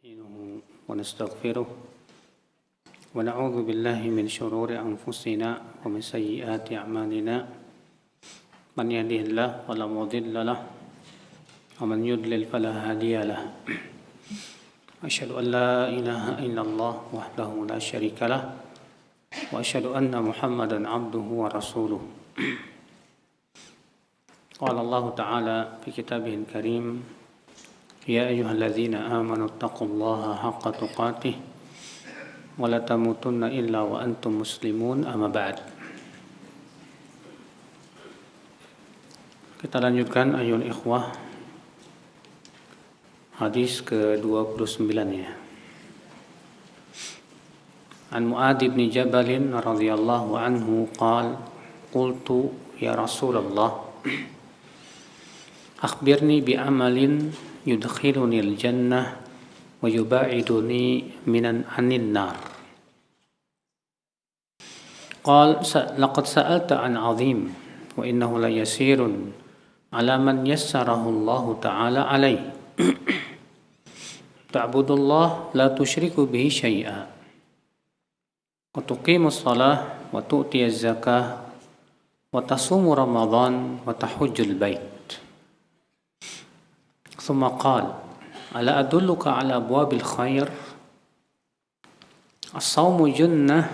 نستعينه ونستغفره ونعوذ بالله من شرور أنفسنا ومن سيئات أعمالنا من يهده الله فلا مضل له ومن يضلل فلا هادي له أشهد أن لا إله إلا الله وحده لا شريك له وأشهد أن محمدا عبده ورسوله قال الله تعالى في كتابه الكريم يا أيها الذين آمنوا اتقوا الله حق تقاته ولا تموتن إلا وأنتم مسلمون أما بعد. Kita lanjutkan ayol ikhwah hadis ke-29 ya. An Mu'adz bin Jabal radhiyallahu anhu qala qultu ya Rasulullah akhbirni bi amalin yudkhiluni al-jannah wa yubaiduni anin nar. Qal laqad sa'alta an 'azim wa innahu la yasirun 'ala man yassarahu Allah ta'ala alayhi. Ta'budullah la tusyriku bihi syai'a wa tuqimus shalah wa tu'tiyaz zakah wa tasumu ramadan wa tahujjul bait. ثم قال ألا أدلك على أبواب الخير الصوم جنة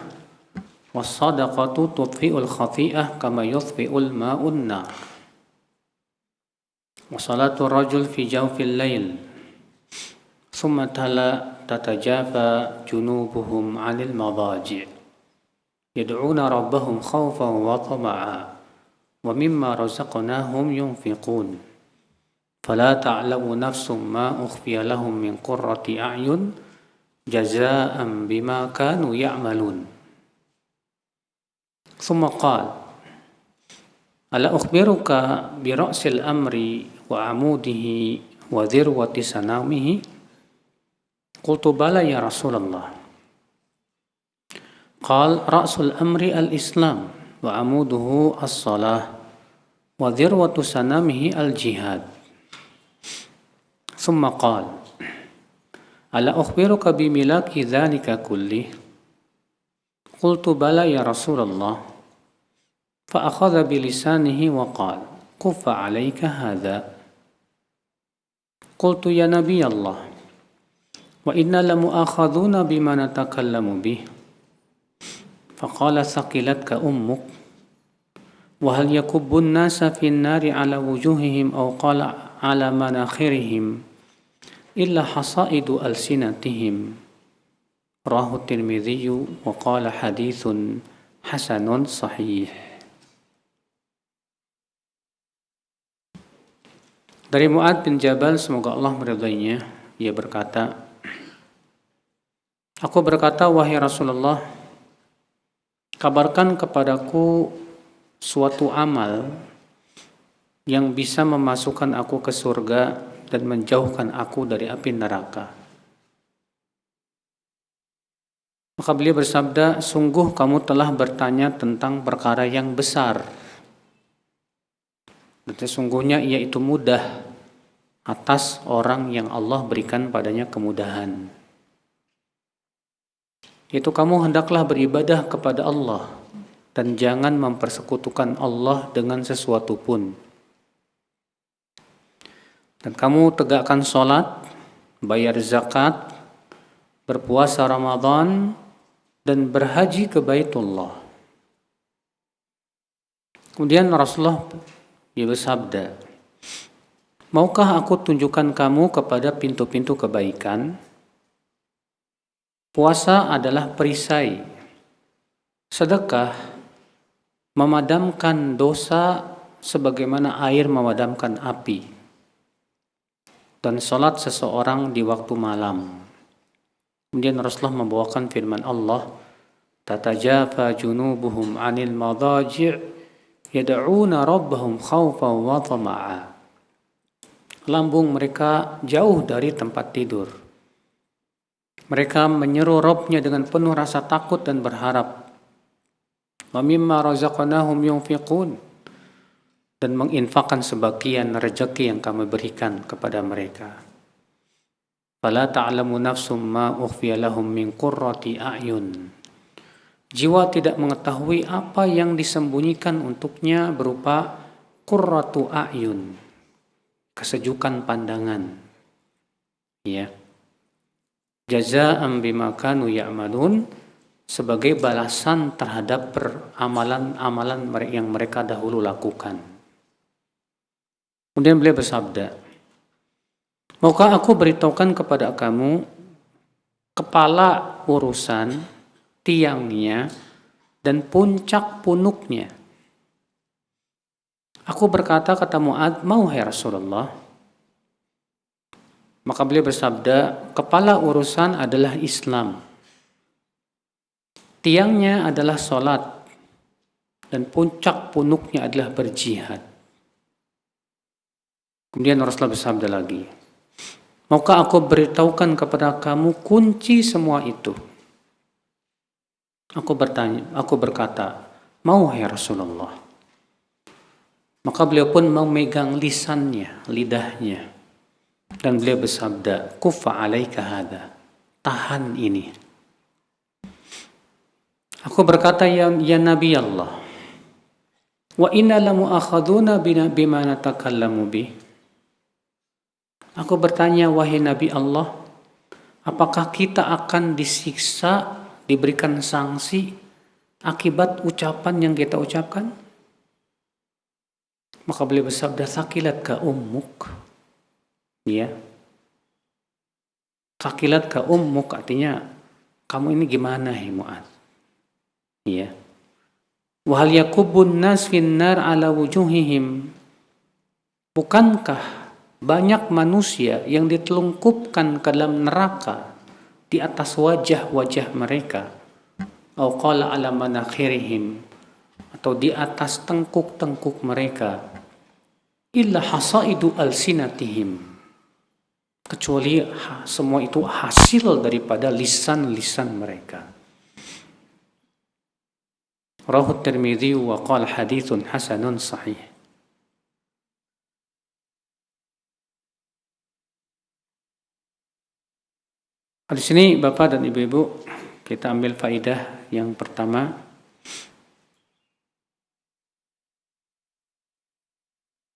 والصدقة تطفئ الخطيئة كما يطفئ الماء النار وصلاة الرجل في جوف الليل ثم تلا تتجافى جنوبهم عن المضاجع يدعون ربهم خوفا وطمعا ومما رزقناهم ينفقون فلا تعلم نفس ما أخفي لهم من قرة أعين جزاء بما كانوا يعملون. ثم قال ألا أخبرك برأس الأمر وعموده وذروة سنامه؟ قلت بلى يا رسول الله. قال رأس الأمر الإسلام وعموده الصلاة وذروة سنامه الجهاد. ثم قال ألا أخبرك بملاك ذلك كله؟ قلت بلى يا رسول الله. فأخذ بلسانه وقال كف عليك هذا. قلت يا نبي الله وإنا لمؤاخذون بما نتكلم به. فقال ثقلتك أمك وهل يكب الناس في النار على وجوههم أو قال على مناخرهم إلا حصائد ألسنتهم. رواه الترمذي وقال حديث حسن صحيح. Dari Mu'adz bin Jabal, semoga Allah meridainya, ia berkata, aku berkata, wahai Rasulullah, kabarkan kepadaku suatu amal yang bisa memasukkan aku ke surga dan menjauhkan aku dari api neraka. Maka beliau bersabda, sungguh kamu telah bertanya tentang perkara yang besar. Dan sesungguhnya ia itu mudah atas orang yang Allah berikan padanya kemudahan. Itu kamu hendaklah beribadah kepada Allah dan jangan mempersekutukan Allah dengan sesuatu pun. Dan kamu tegakkan sholat, bayar zakat, berpuasa Ramadan, dan berhaji ke Baitullah. Kemudian Rasulullah bersabda, maukah aku tunjukkan kamu kepada pintu-pintu kebaikan? Puasa adalah perisai, sedekah memadamkan dosa sebagaimana air memadamkan api, dan salat seseorang di waktu malam. Kemudian Rasulullah membawakan firman Allah, tatajafa junubuhum 'anil madaji' yad'una rabbahum khaufan wa tama'a. Lambung mereka jauh dari tempat tidur. Mereka menyeru Rabb-nya dengan penuh rasa takut dan berharap. Wa mimma razaqnahum yunfiqun, dan menginfakkan sebagian rezeki yang kami berikan kepada mereka. Fala ta'lamu nafsum ma ukhfiya lahum min qurrati a'yun. Jiwa tidak mengetahui apa yang disembunyikan untuknya berupa qurratu a'yun, kesejukan pandangan. Ya. Jazaa'an bima kanu ya'malun, sebagai balasan terhadap amalan-amalan yang mereka dahulu lakukan. Kemudian beliau bersabda, maukah aku beritahukan kepada kamu kepala urusan, tiangnya, dan puncak punuknya? Aku berkata, kata Mu'adz, mau ya Rasulullah. Maka beliau bersabda, kepala urusan adalah Islam, tiangnya adalah sholat, dan puncak punuknya adalah berjihad. Kemudian Rasulullah bersabda lagi, maukah aku beritahukan kepada kamu kunci semua itu? Aku berkata, mau ya Rasulullah. Maka beliau pun memegang lisannya, lidahnya, dan beliau bersabda, kuffa alaika hadha, tahan ini. Aku berkata, ya Nabi Allah, wa inna lamu'akhaduna bima natakallamu bih. Aku bertanya, wahai Nabi Allah, apakah kita akan disiksa, diberikan sanksi akibat ucapan yang kita ucapkan? Maka beliau bersabda, sakilat ka ummuk. Ya. Sakilat ka ummuk artinya, kamu ini gimana ya Mu'adz? Ya. Wa hal yakubun nas finnar ala wujuhihim. Bukankah banyak manusia yang ditelungkupkan ke dalam neraka di atas wajah-wajah mereka, atau qala ala manakhirihim, atau di atas tengkuk-tengkuk mereka, illa hasaidu alsinatihim, kecuali semua itu hasil daripada lisan-lisan mereka. Rawahu Tirmidzi wa qala haditsun hasanun sahih. Di sini Bapak dan Ibu-ibu, kita ambil faidah yang pertama.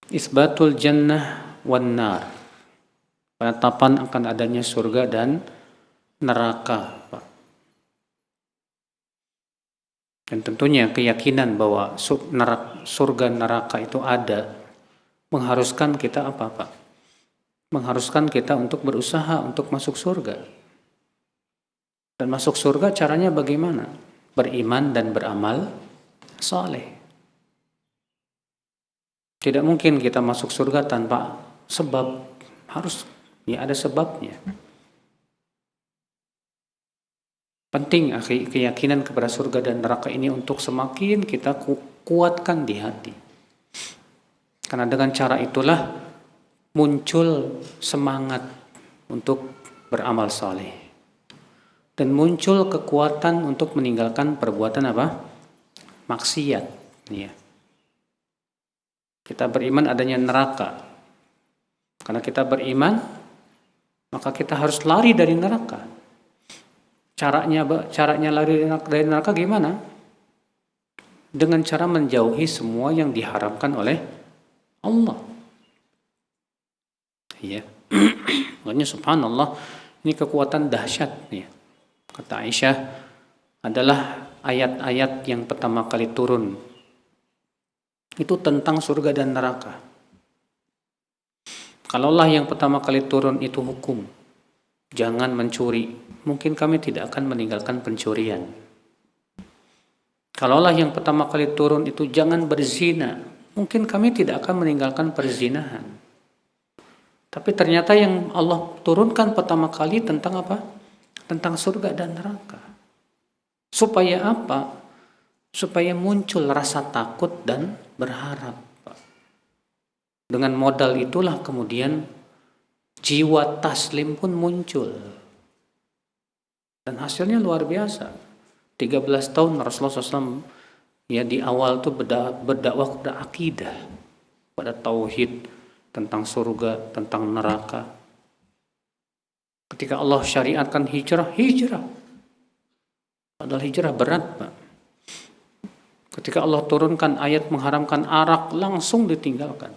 Isbatul jannah wan nar. Penetapan akan adanya surga dan neraka, Pak. Dan tentunya keyakinan bahwa surga neraka itu ada mengharuskan kita apa, Pak? Mengharuskan kita untuk berusaha untuk masuk surga. Dan masuk surga caranya bagaimana? Beriman dan beramal saleh. Tidak mungkin kita masuk surga tanpa sebab, harus ya ada sebabnya. Penting keyakinan kepada surga dan neraka ini untuk semakin kita kuatkan di hati. Karena dengan cara itulah muncul semangat untuk beramal saleh. Dan muncul kekuatan untuk meninggalkan perbuatan apa? Maksiat. Ya. Kita beriman adanya neraka. Karena kita beriman, maka kita harus lari dari neraka. Caranya lari dari neraka gimana? Dengan cara menjauhi semua yang diharamkan oleh Allah. Ya. Makanya subhanallah, ini kekuatan dahsyat ya. Kata Aisyah, adalah ayat-ayat yang pertama kali turun. Itu tentang surga dan neraka. Kalaulah yang pertama kali turun itu hukum, jangan mencuri, mungkin kami tidak akan meninggalkan pencurian. Kalaulah yang pertama kali turun itu jangan berzina, mungkin kami tidak akan meninggalkan perzinahan. Tapi ternyata yang Allah turunkan pertama kali tentang apa? Tentang surga dan neraka. Supaya apa? Supaya muncul rasa takut dan berharap. Dengan modal itulah kemudian jiwa taslim pun muncul. Dan hasilnya luar biasa. 13 tahun Rasulullah SAW ya di awal itu berdakwah kepada akidah, pada tauhid, tentang surga, tentang neraka. Ketika Allah syariatkan hijrah. Padahal hijrah berat, Pak. Ketika Allah turunkan ayat mengharamkan arak, langsung ditinggalkan.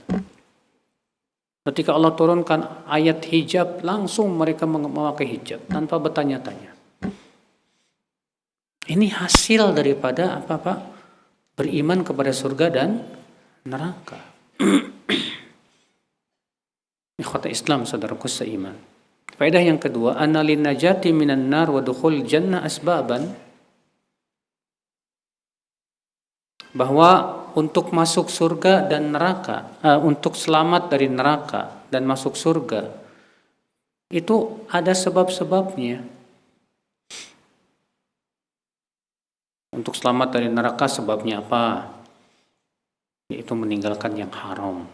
Ketika Allah turunkan ayat hijab, langsung mereka memakai hijab tanpa bertanya-tanya. Ini hasil daripada apa, Pak? Beriman kepada surga dan neraka. Ikhwata Islam, saudaraku seiman. Faedah yang kedua, anna lin najati minan nar wa dukhul jannah asbaban. Bahwa untuk masuk surga dan neraka, untuk selamat dari neraka dan masuk surga, itu ada sebab-sebabnya. Untuk selamat dari neraka sebabnya apa? Yaitu meninggalkan yang haram.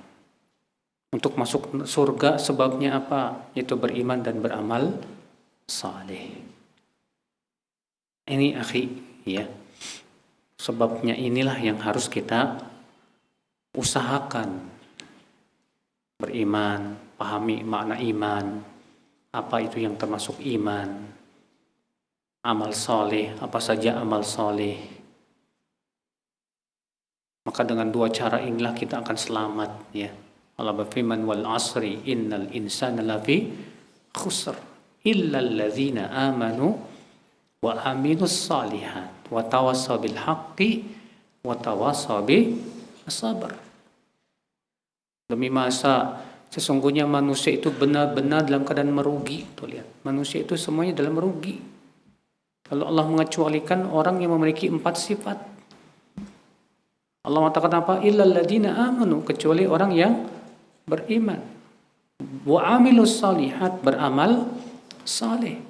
Untuk masuk surga sebabnya apa? Yaitu beriman dan beramal saleh. Ini akhi, ya. Sebabnya inilah yang harus kita usahakan. Beriman, pahami makna iman, apa itu yang termasuk iman, amal soleh, apa saja amal soleh. Maka dengan dua cara inilah kita akan selamat, ya. Allah berfirman, wal asri innal insana lafi khusr illa alladzina amanu wa amilus salihat wa tawassaw bil haqqi wa tawassaw bis sabr. Demi masa sesungguhnya manusia itu benar-benar dalam keadaan merugi. Tuh lihat, manusia itu semuanya dalam merugi. Kalau Allah mengecualikan orang yang memiliki 4 sifat. Allah mengatakan apa? Illal ladzina amanu, kecuali orang yang beriman. Wa amilus salihat, beramal saleh.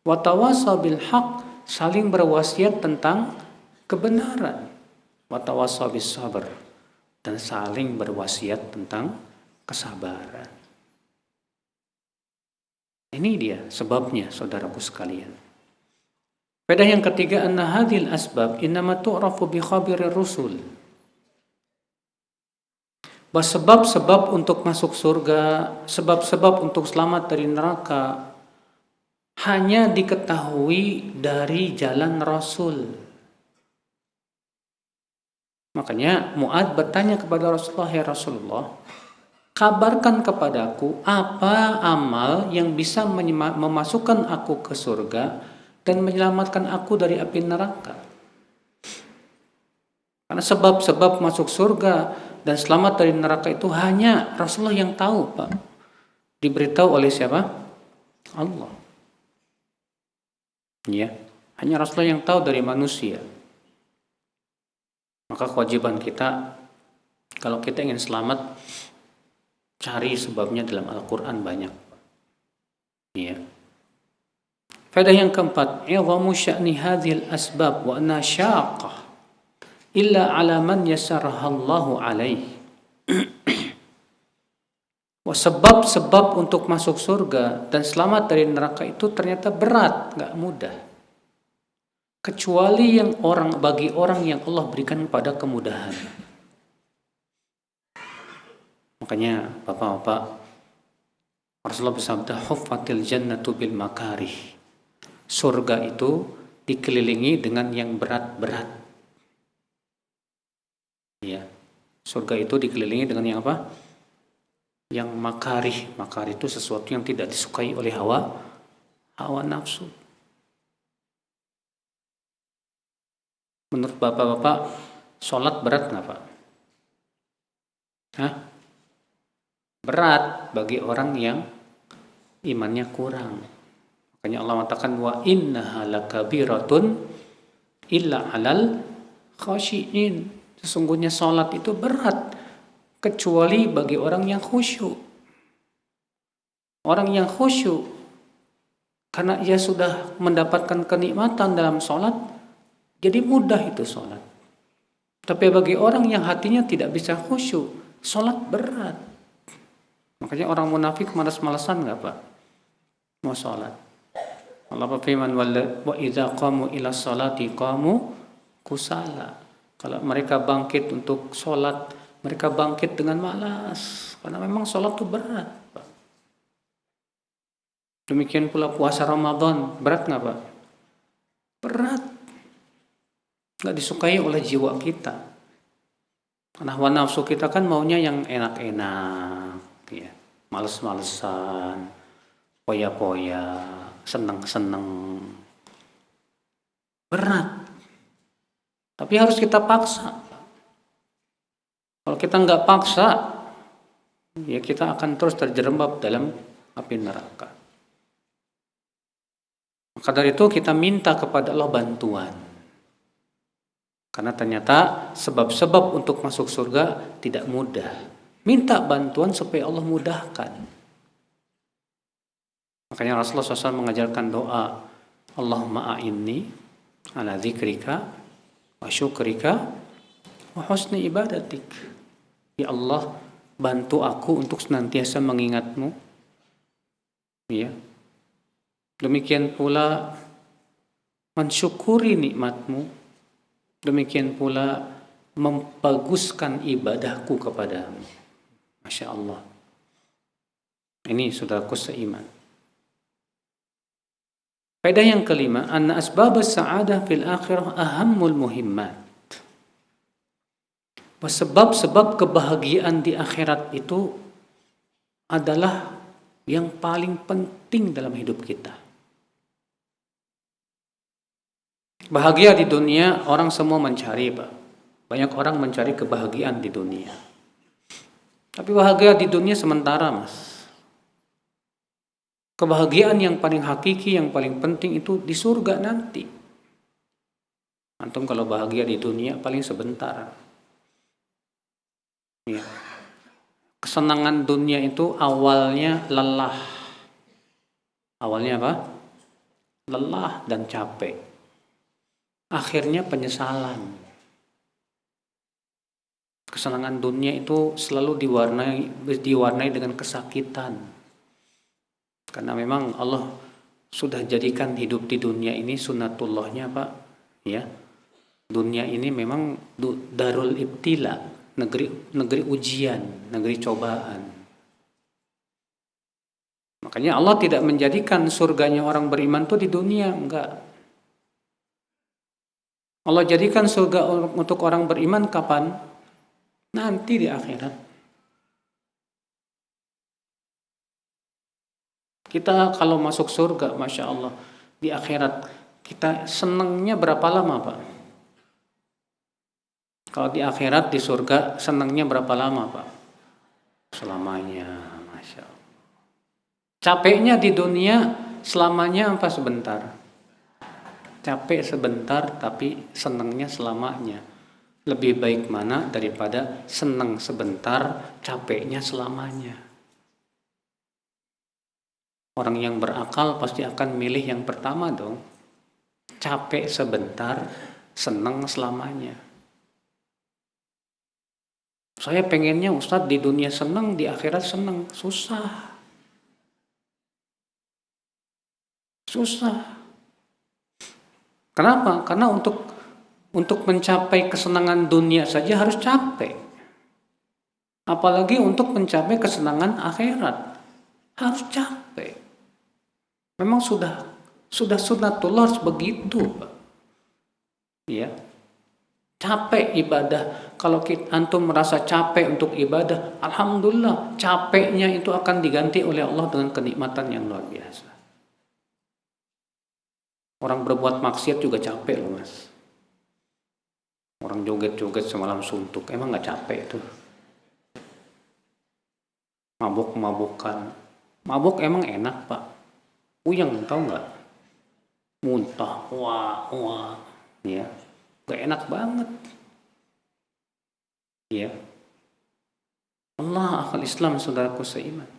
Wa tawassaw bil haqq, saling berwasiat tentang kebenaran. Wa tawassaw bis sabr, dan saling berwasiat tentang kesabaran. Ini dia sebabnya, saudaraku sekalian. Faedah yang ketiga, anna hadhil asbab innama tu'rafu bi khabirir rusul. Bahwa sebab-sebab untuk masuk surga, sebab-sebab untuk selamat dari neraka hanya diketahui dari jalan Rasul. Makanya Mu'adz bertanya kepada Rasulullah, ya Rasulullah, kabarkan kepadaku apa amal yang bisa memasukkan aku ke surga dan menyelamatkan aku dari api neraka. Karena sebab-sebab masuk surga dan selamat dari neraka itu hanya Rasulullah yang tahu, Pak. Diberitahu oleh siapa? Allah. Ya, hanya Rasulullah yang tahu dari manusia. Maka kewajiban kita, kalau kita ingin selamat, cari sebabnya dalam Al-Quran banyak. Ya. Faedah yang keempat, i'zamu sya'ni hadhil asbab wa anna syaqah illa ala man yasarahallahu alaih. Sebab-sebab untuk masuk surga dan selamat dari neraka itu ternyata berat, gak mudah. Kecuali bagi orang yang Allah berikan kepada kemudahan. Makanya Bapak-bapak, Rasulullah bersabda, huffatil jannatu bil makarih. Surga itu dikelilingi dengan yang berat-berat. Ya, surga itu dikelilingi dengan yang apa? Yang makarih. Makarih itu sesuatu yang tidak disukai oleh hawa nafsu. Menurut Bapak-bapak, sholat berat nggak, Pak? Hah? Berat bagi orang yang imannya kurang. Makanya Allah mengatakan, wa innaha lakabiratun illa alal khashi'in. Sesungguhnya sholat itu berat kecuali bagi orang yang khusyuk. Orang yang khusyuk karena ia sudah mendapatkan kenikmatan dalam sholat, jadi mudah itu sholat. Tapi bagi orang yang hatinya tidak bisa khusyuk, sholat berat. Makanya orang munafik malas-malasan nggak, Pak? Mau sholat. Allah berfirman, wa idza qamu ila sholati qamu kusala. Kalau mereka bangkit untuk sholat, mereka bangkit dengan malas. Karena memang sholat itu berat, Pak. Demikian pula puasa Ramadan, berat nggak Pak? Berat. Nggak disukai oleh jiwa kita. Karena hawa nafsu kita kan maunya yang enak-enak, ya. Males-malesan, poya-poya, seneng-seneng. Berat. Tapi harus kita paksa. Kalau kita nggak paksa, ya kita akan terus terjerembab dalam api neraka. Maka dari itu kita minta kepada Allah bantuan. Karena ternyata sebab-sebab untuk masuk surga tidak mudah. Minta bantuan supaya Allah mudahkan. Makanya Rasulullah SAW mengajarkan doa, Allahumma a'inni ala dzikrika wa syukrika wa husni ibadatik. Ya Allah, bantu aku untuk senantiasa mengingatmu. Ya. Demikian pula mensyukuri nikmatmu. Demikian pula membaguskan ibadahku kepadamu. Masya Allah. Ini saudaraku seiman. Faedah yang kelima, anna asbab as-sa'adah fil akhirah ahammul muhimmat. Sebab-sebab kebahagiaan di akhirat itu adalah yang paling penting dalam hidup kita. Bahagia di dunia orang semua mencari, Pak. Banyak orang mencari kebahagiaan di dunia. Tapi bahagia di dunia sementara, Mas. Kebahagiaan yang paling hakiki, yang paling penting itu di surga nanti. Antum kalau bahagia di dunia paling sebentar. Ya. Kesenangan dunia itu awalnya lelah. Awalnya apa? Lelah dan capek. Akhirnya penyesalan. Kesenangan dunia itu selalu diwarnai dengan kesakitan. Karena memang Allah sudah jadikan hidup di dunia ini sunnatullahnya, Pak. Ya. Dunia ini memang darul ibtila, negeri ujian, negeri cobaan. Makanya Allah tidak menjadikan surganya orang beriman itu di dunia, enggak. Allah jadikan surga untuk orang beriman kapan? Nanti di akhirat. Kita kalau masuk surga, Masya Allah, di akhirat, kita senangnya berapa lama, Pak? Kalau di akhirat, di surga, senangnya berapa lama, Pak? Selamanya, Masya Allah. Capeknya di dunia, selamanya apa sebentar? Capek sebentar tapi senangnya selamanya. Lebih baik mana daripada senang sebentar, capeknya selamanya. Orang yang berakal pasti akan milih yang pertama dong. Capek sebentar, senang selamanya. Saya pengennya Ustadz di dunia senang, di akhirat senang. Susah. Kenapa? Karena untuk mencapai kesenangan dunia saja harus capek. Apalagi untuk mencapai kesenangan akhirat harus capek. Memang sudah sunnatullah begitu, Pak. Ya. Capek ibadah. Kalau antum merasa capek untuk ibadah, alhamdulillah, capeknya itu akan diganti oleh Allah dengan kenikmatan yang luar biasa. Orang berbuat maksiat juga capek loh, Mas. Orang joget-joget semalam suntuk, emang gak capek tuh? Mabuk-mabukan. Mabuk emang enak, Pak. Puyeng, tahu gak? Muntah, wah. Ya, gak enak banget. Ya. Allah akal Islam, saudaraku seiman.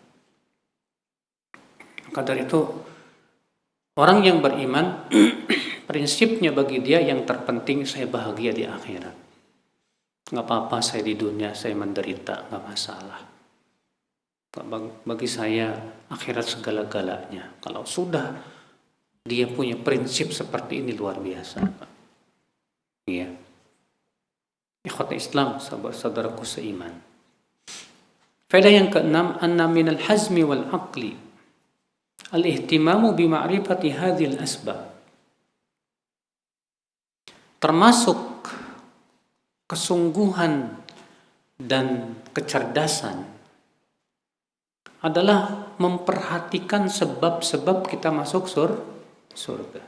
Maka dari itu, orang yang beriman, prinsipnya bagi dia yang terpenting saya bahagia di akhirat. Gak apa-apa saya di dunia saya menderita, gak masalah. Bagi saya akhirat segala-galanya. Kalau sudah dia punya prinsip seperti ini luar biasa. Iya. Ikhwat Islam, saudaraku seiman. Faedah yang keenam, anna minal hazmi wal aqli al-ihtimamu bima'rifati hadhil asbab. Termasuk kesungguhan dan kecerdasan adalah memperhatikan sebab-sebab kita masuk surga.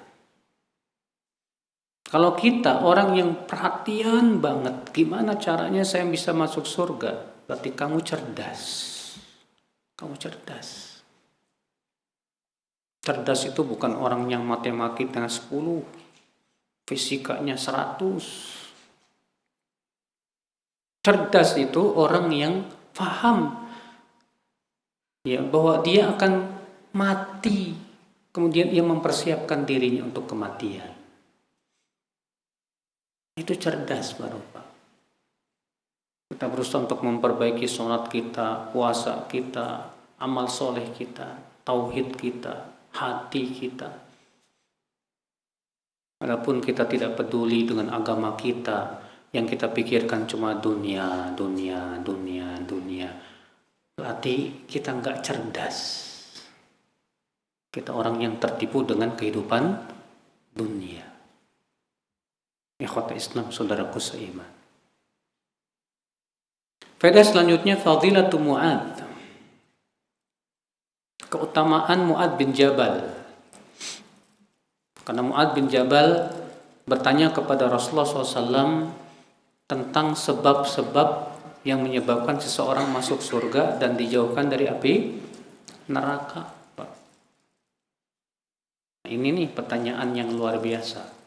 Kalau kita orang yang perhatian banget, gimana caranya saya bisa masuk surga? Berarti kamu cerdas. Kamu cerdas. Cerdas itu bukan orang yang matematikanya 10, fisikanya 100. Cerdas itu orang yang paham ya bahwa dia akan mati, kemudian ia mempersiapkan dirinya untuk kematian. Itu cerdas baru Pak. Kita berusaha untuk memperbaiki sholat kita, puasa kita, amal soleh kita, tauhid kita, hati kita. Walaupun kita tidak peduli dengan agama kita, yang kita pikirkan cuma dunia. Berarti kita nggak cerdas. Kita orang yang tertipu dengan kehidupan dunia. Ikhwata Islam, saudaraku seiman. Faedah selanjutnya fadilatu Mu'adz. Keutamaan Mu'adz bin Jabal. Karena Mu'adz bin Jabal bertanya kepada Rasulullah SAW tentang sebab-sebab yang menyebabkan seseorang masuk surga dan dijauhkan dari api neraka. Ini nih pertanyaan yang luar biasa.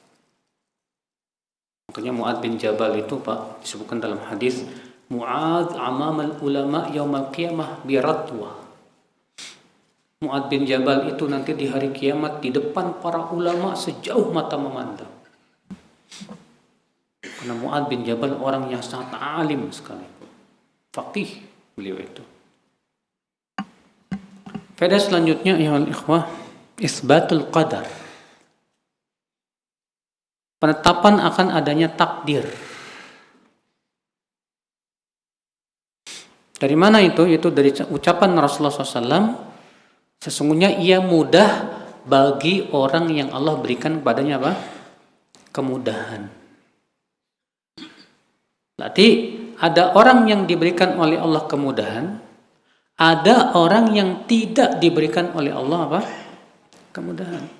Makanya Mu'adz bin Jabal itu Pak disebutkan dalam hadis, Mu'adz amamal ulama yaumal qiyamah biratwa. Mu'adz bin Jabal itu nanti di hari kiamat di depan para ulama sejauh mata memandang. Karena Mu'adz bin Jabal orang yang sangat alim sekali. Faqih beliau itu. Faedah selanjutnya ya ikhwah, isbatul qadar. Penetapan akan adanya takdir. Dari mana itu? Itu dari ucapan Rasulullah SAW. Sesungguhnya ia mudah bagi orang yang Allah berikan kepadanya apa? Kemudahan. Berarti ada orang yang diberikan oleh Allah kemudahan, ada orang yang tidak diberikan oleh Allah apa? Kemudahan.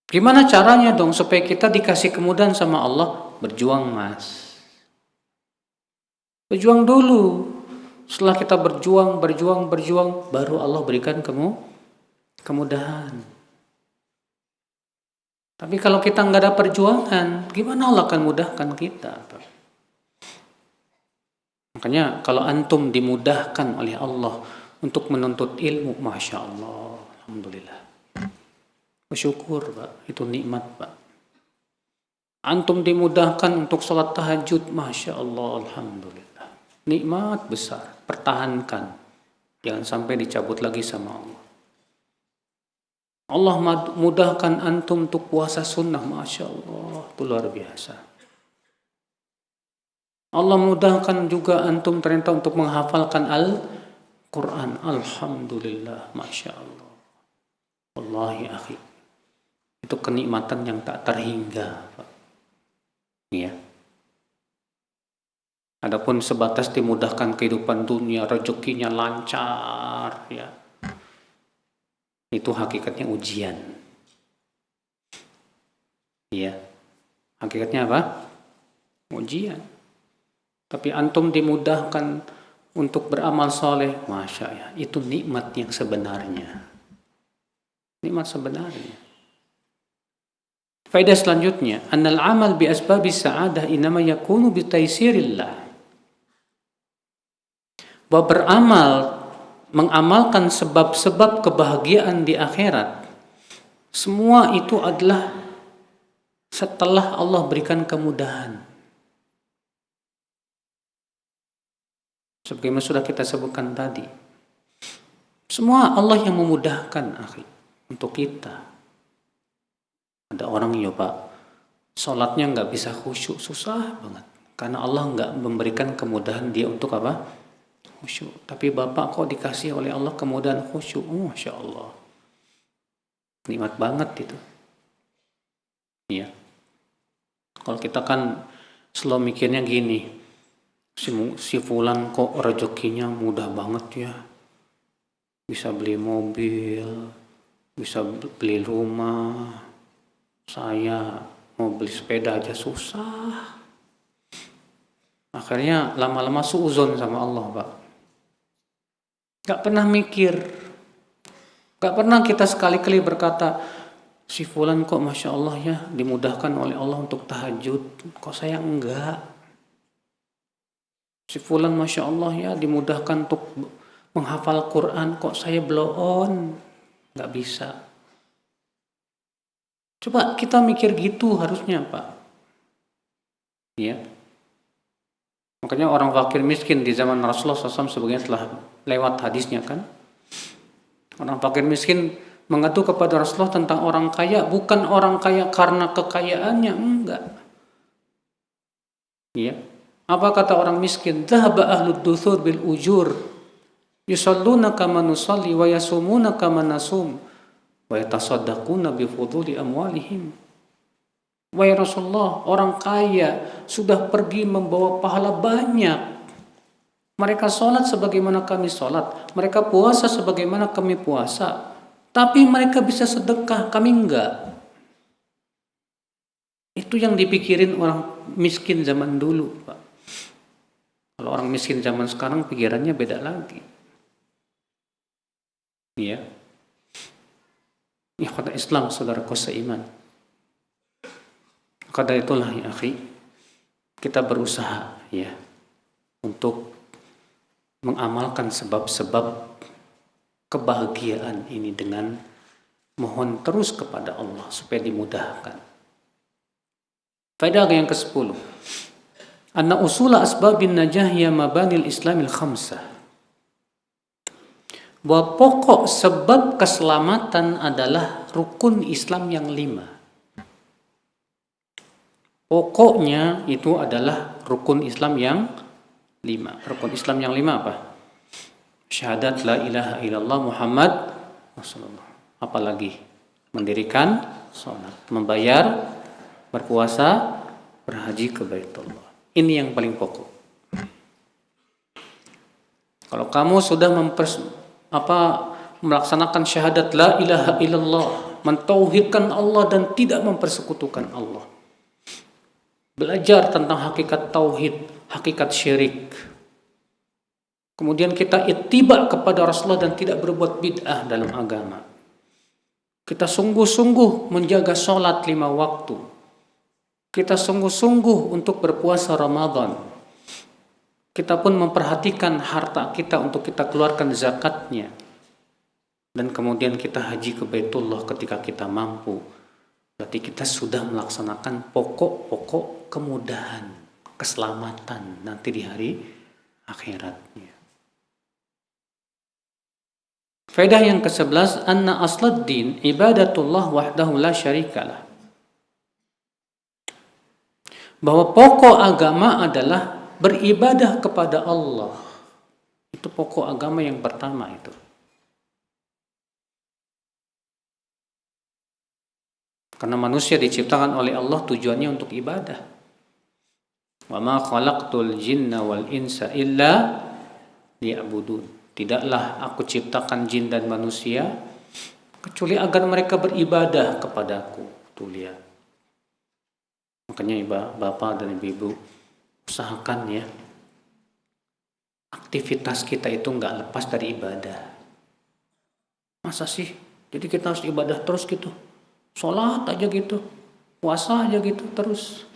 Gimana caranya dong supaya kita dikasih kemudahan sama Allah? Berjuang Mas. Berjuang dulu. Setelah kita berjuang, baru Allah berikan kemudahan. Tapi kalau kita nggak ada perjuangan, gimana Allah akan mudahkan kita? Makanya kalau antum dimudahkan oleh Allah untuk menuntut ilmu, Masya Allah, Alhamdulillah. Bersyukur Pak, itu nikmat Pak. Antum dimudahkan untuk sholat tahajud, Masya Allah, Alhamdulillah. Nikmat besar, pertahankan. Jangan sampai dicabut lagi sama Allah. Allah mudahkan antum untuk puasa sunnah, Masya Allah, itu luar biasa. Allah mudahkan juga antum ternyata untuk menghafalkan Al-Quran, Alhamdulillah, Masya Allah. Wallahi akhi, itu kenikmatan yang tak terhingga, Pak. Ya. Adapun sebatas dimudahkan kehidupan dunia, rezekinya lancar, ya. Itu hakikatnya ujian. Ya. Hakikatnya apa? Ujian. Tapi antum dimudahkan untuk beramal soleh, Masya Allah, itu nikmat yang sebenarnya. Nikmat sebenarnya. Faedah selanjutnya, annal amal bi asbabis sa'adah inama yakunu bi taisirillah. Bahwa beramal, mengamalkan sebab-sebab kebahagiaan di akhirat, semua itu adalah setelah Allah berikan kemudahan. Sebagaimana sudah kita sebutkan tadi, semua Allah yang memudahkan akhi untuk kita. Ada orang ya Pak, sholatnya nggak bisa khusyuk, susah banget. Karena Allah nggak memberikan kemudahan dia untuk apa? khusyuk. Tapi bapak kok dikasih oleh Allah kemudahan khusyuk. Masya Allah. Nikmat banget itu. Iya. Kalau kita kan selalu mikirnya gini, si fulan kok rezekinya mudah banget ya. Bisa beli mobil, bisa beli rumah. Saya mau beli sepeda aja susah. Akhirnya lama-lama suuzon sama Allah, Pak. Gak pernah mikir. Gak pernah kita sekali-kali berkata, si fulan kok Masya Allah ya dimudahkan oleh Allah untuk tahajud, kok saya enggak. Si fulan Masya Allah ya dimudahkan untuk menghafal Quran, kok saya belum. Gak bisa. Coba kita mikir gitu harusnya, Pak. Ya. Makanya orang fakir miskin di zaman Rasulullah SAW sebagainya telah lewat hadisnya kan. Orang fakir miskin mengadu kepada Rasulullah tentang orang kaya, bukan orang kaya karena kekayaannya, enggak. Iya. Apa kata orang miskin? Dhahaba ahlud duthur bil ujur yusalluna kama nusalli wa yasumuna kama nasum wa yatasaddaquna bi fuduli amwalihim. Wahai Rasulullah, orang kaya sudah pergi membawa pahala banyak. Mereka sholat sebagaimana kami sholat, mereka puasa sebagaimana kami puasa. Tapi mereka bisa sedekah, kami enggak. Itu yang dipikirin orang miskin zaman dulu, Pak. Kalau orang miskin zaman sekarang pikirannya beda lagi. Ya. Ya kata Islam, saudaraku seiman. Karena itulah ya akhi, kita berusaha ya untuk mengamalkan sebab-sebab kebahagiaan ini dengan mohon terus kepada Allah supaya dimudahkan. Faedah yang ke-10. Anna usula asbabin najah ya mabanil islamil khamsah. Bahwa pokok sebab keselamatan adalah rukun Islam yang 5. Pokoknya itu adalah rukun Islam yang 5. Rukun Islam yang 5 apa? Syahadat la ilaha illallah Muhammad Rasulullah. Apalagi mendirikan sholat, membayar, berpuasa, berhaji ke Baitullah. Ini yang paling pokok. Kalau kamu sudah melaksanakan syahadat la ilaha illallah, mentauhidkan Allah dan tidak mempersekutukan Allah, belajar tentang hakikat tauhid, hakikat syirik. Kemudian kita ittiba kepada Rasulullah dan tidak berbuat bid'ah dalam agama. Kita sungguh-sungguh menjaga sholat 5 waktu. Kita sungguh-sungguh untuk berpuasa Ramadan. Kita pun memperhatikan harta kita untuk kita keluarkan zakatnya. Dan kemudian kita haji ke Baitullah ketika kita mampu. Berarti kita sudah melaksanakan pokok-pokok kemudahan, keselamatan nanti di hari akhiratnya. Faedah yang ke-11, anna aslad din ibadatullah wahdahu la syarikalah. Bahwa pokok agama adalah beribadah kepada Allah. Itu pokok agama yang pertama itu. Karena manusia diciptakan oleh Allah tujuannya untuk ibadah. Wa ma khalaqtul jinna wal insa illa liya'budun. Tidaklah aku ciptakan jin dan manusia kecuali agar mereka beribadah kepadaku. Tuh lihat. Makanya bapak dan ibu usahakan ya aktivitas kita itu enggak lepas dari ibadah. Masa sih? Jadi kita harus ibadah terus gitu. Sholat aja gitu, puasa aja gitu terus.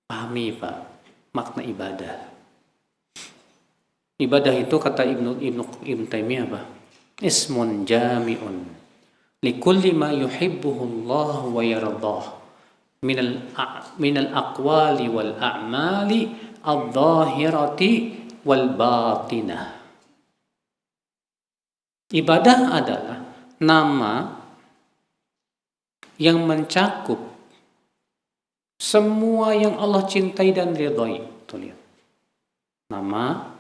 Pahami Pak, makna ibadah. Ibadah itu kata Ibnu Taimiyah apa? Ismun jami'un likulli ma yuhibbuhu Allah wa yardah minal aqwali wal a'mali adh-dhahirati wal batinah. Ibadah adalah nama yang mencakup semua yang Allah cintai dan ridhai. Tuh lihat. Nama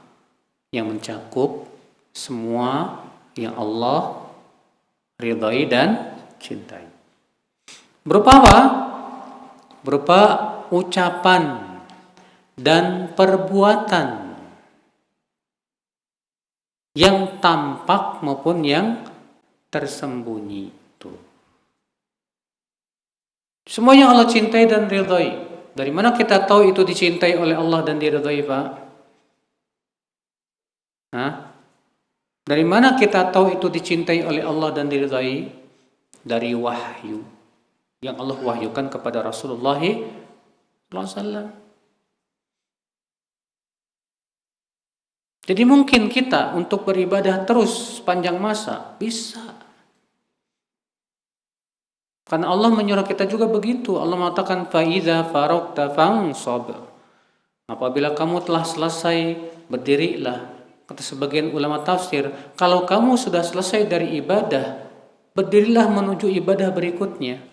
yang mencakup semua yang Allah ridhai dan cintai. Berupa apa? Berupa ucapan dan perbuatan yang tampak maupun yang tersembunyi. Tuh. Semua yang Allah cintai dan ridhai. Dari mana kita tahu itu dicintai oleh Allah dan diridhai, Pak? Hah? Dari mana kita tahu itu dicintai oleh Allah dan diridhai? Dari wahyu yang Allah wahyukan kepada Rasulullah SAW. Jadi mungkin kita untuk beribadah terus sepanjang masa bisa. Karena Allah menyuruh kita juga begitu. Allah mengatakan faiza faraqta fansab. Apabila kamu telah selesai, berdirilah. Kata sebagian ulama tafsir, kalau kamu sudah selesai dari ibadah, berdirilah menuju ibadah berikutnya.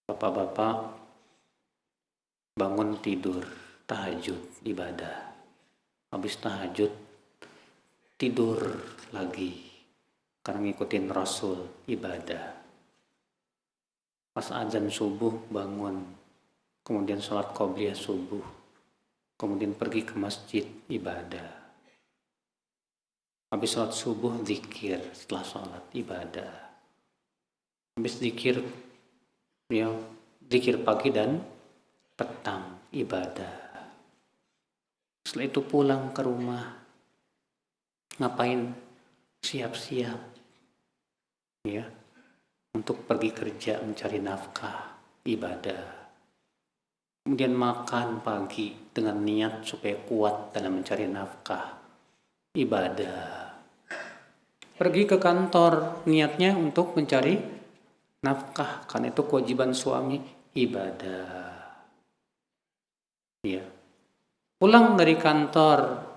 Bapak-bapak bangun tidur, tahajud, ibadah. Habis tahajud, tidur lagi. Karena ngikutin Rasul, ibadah. Pas azan subuh, bangun. Kemudian sholat qobliyah subuh. Kemudian pergi ke masjid, ibadah. Habis sholat subuh, zikir. Setelah sholat, ibadah. Habis zikir, ya, zikir pagi dan petang, ibadah. Setelah itu pulang ke rumah. Ngapain? Siap-siap. Ya, untuk pergi kerja mencari nafkah, ibadah. Kemudian makan pagi dengan niat supaya kuat dalam mencari nafkah, ibadah. Pergi ke kantor niatnya untuk mencari nafkah, karena itu kewajiban suami, ibadah. Ya. Pulang dari kantor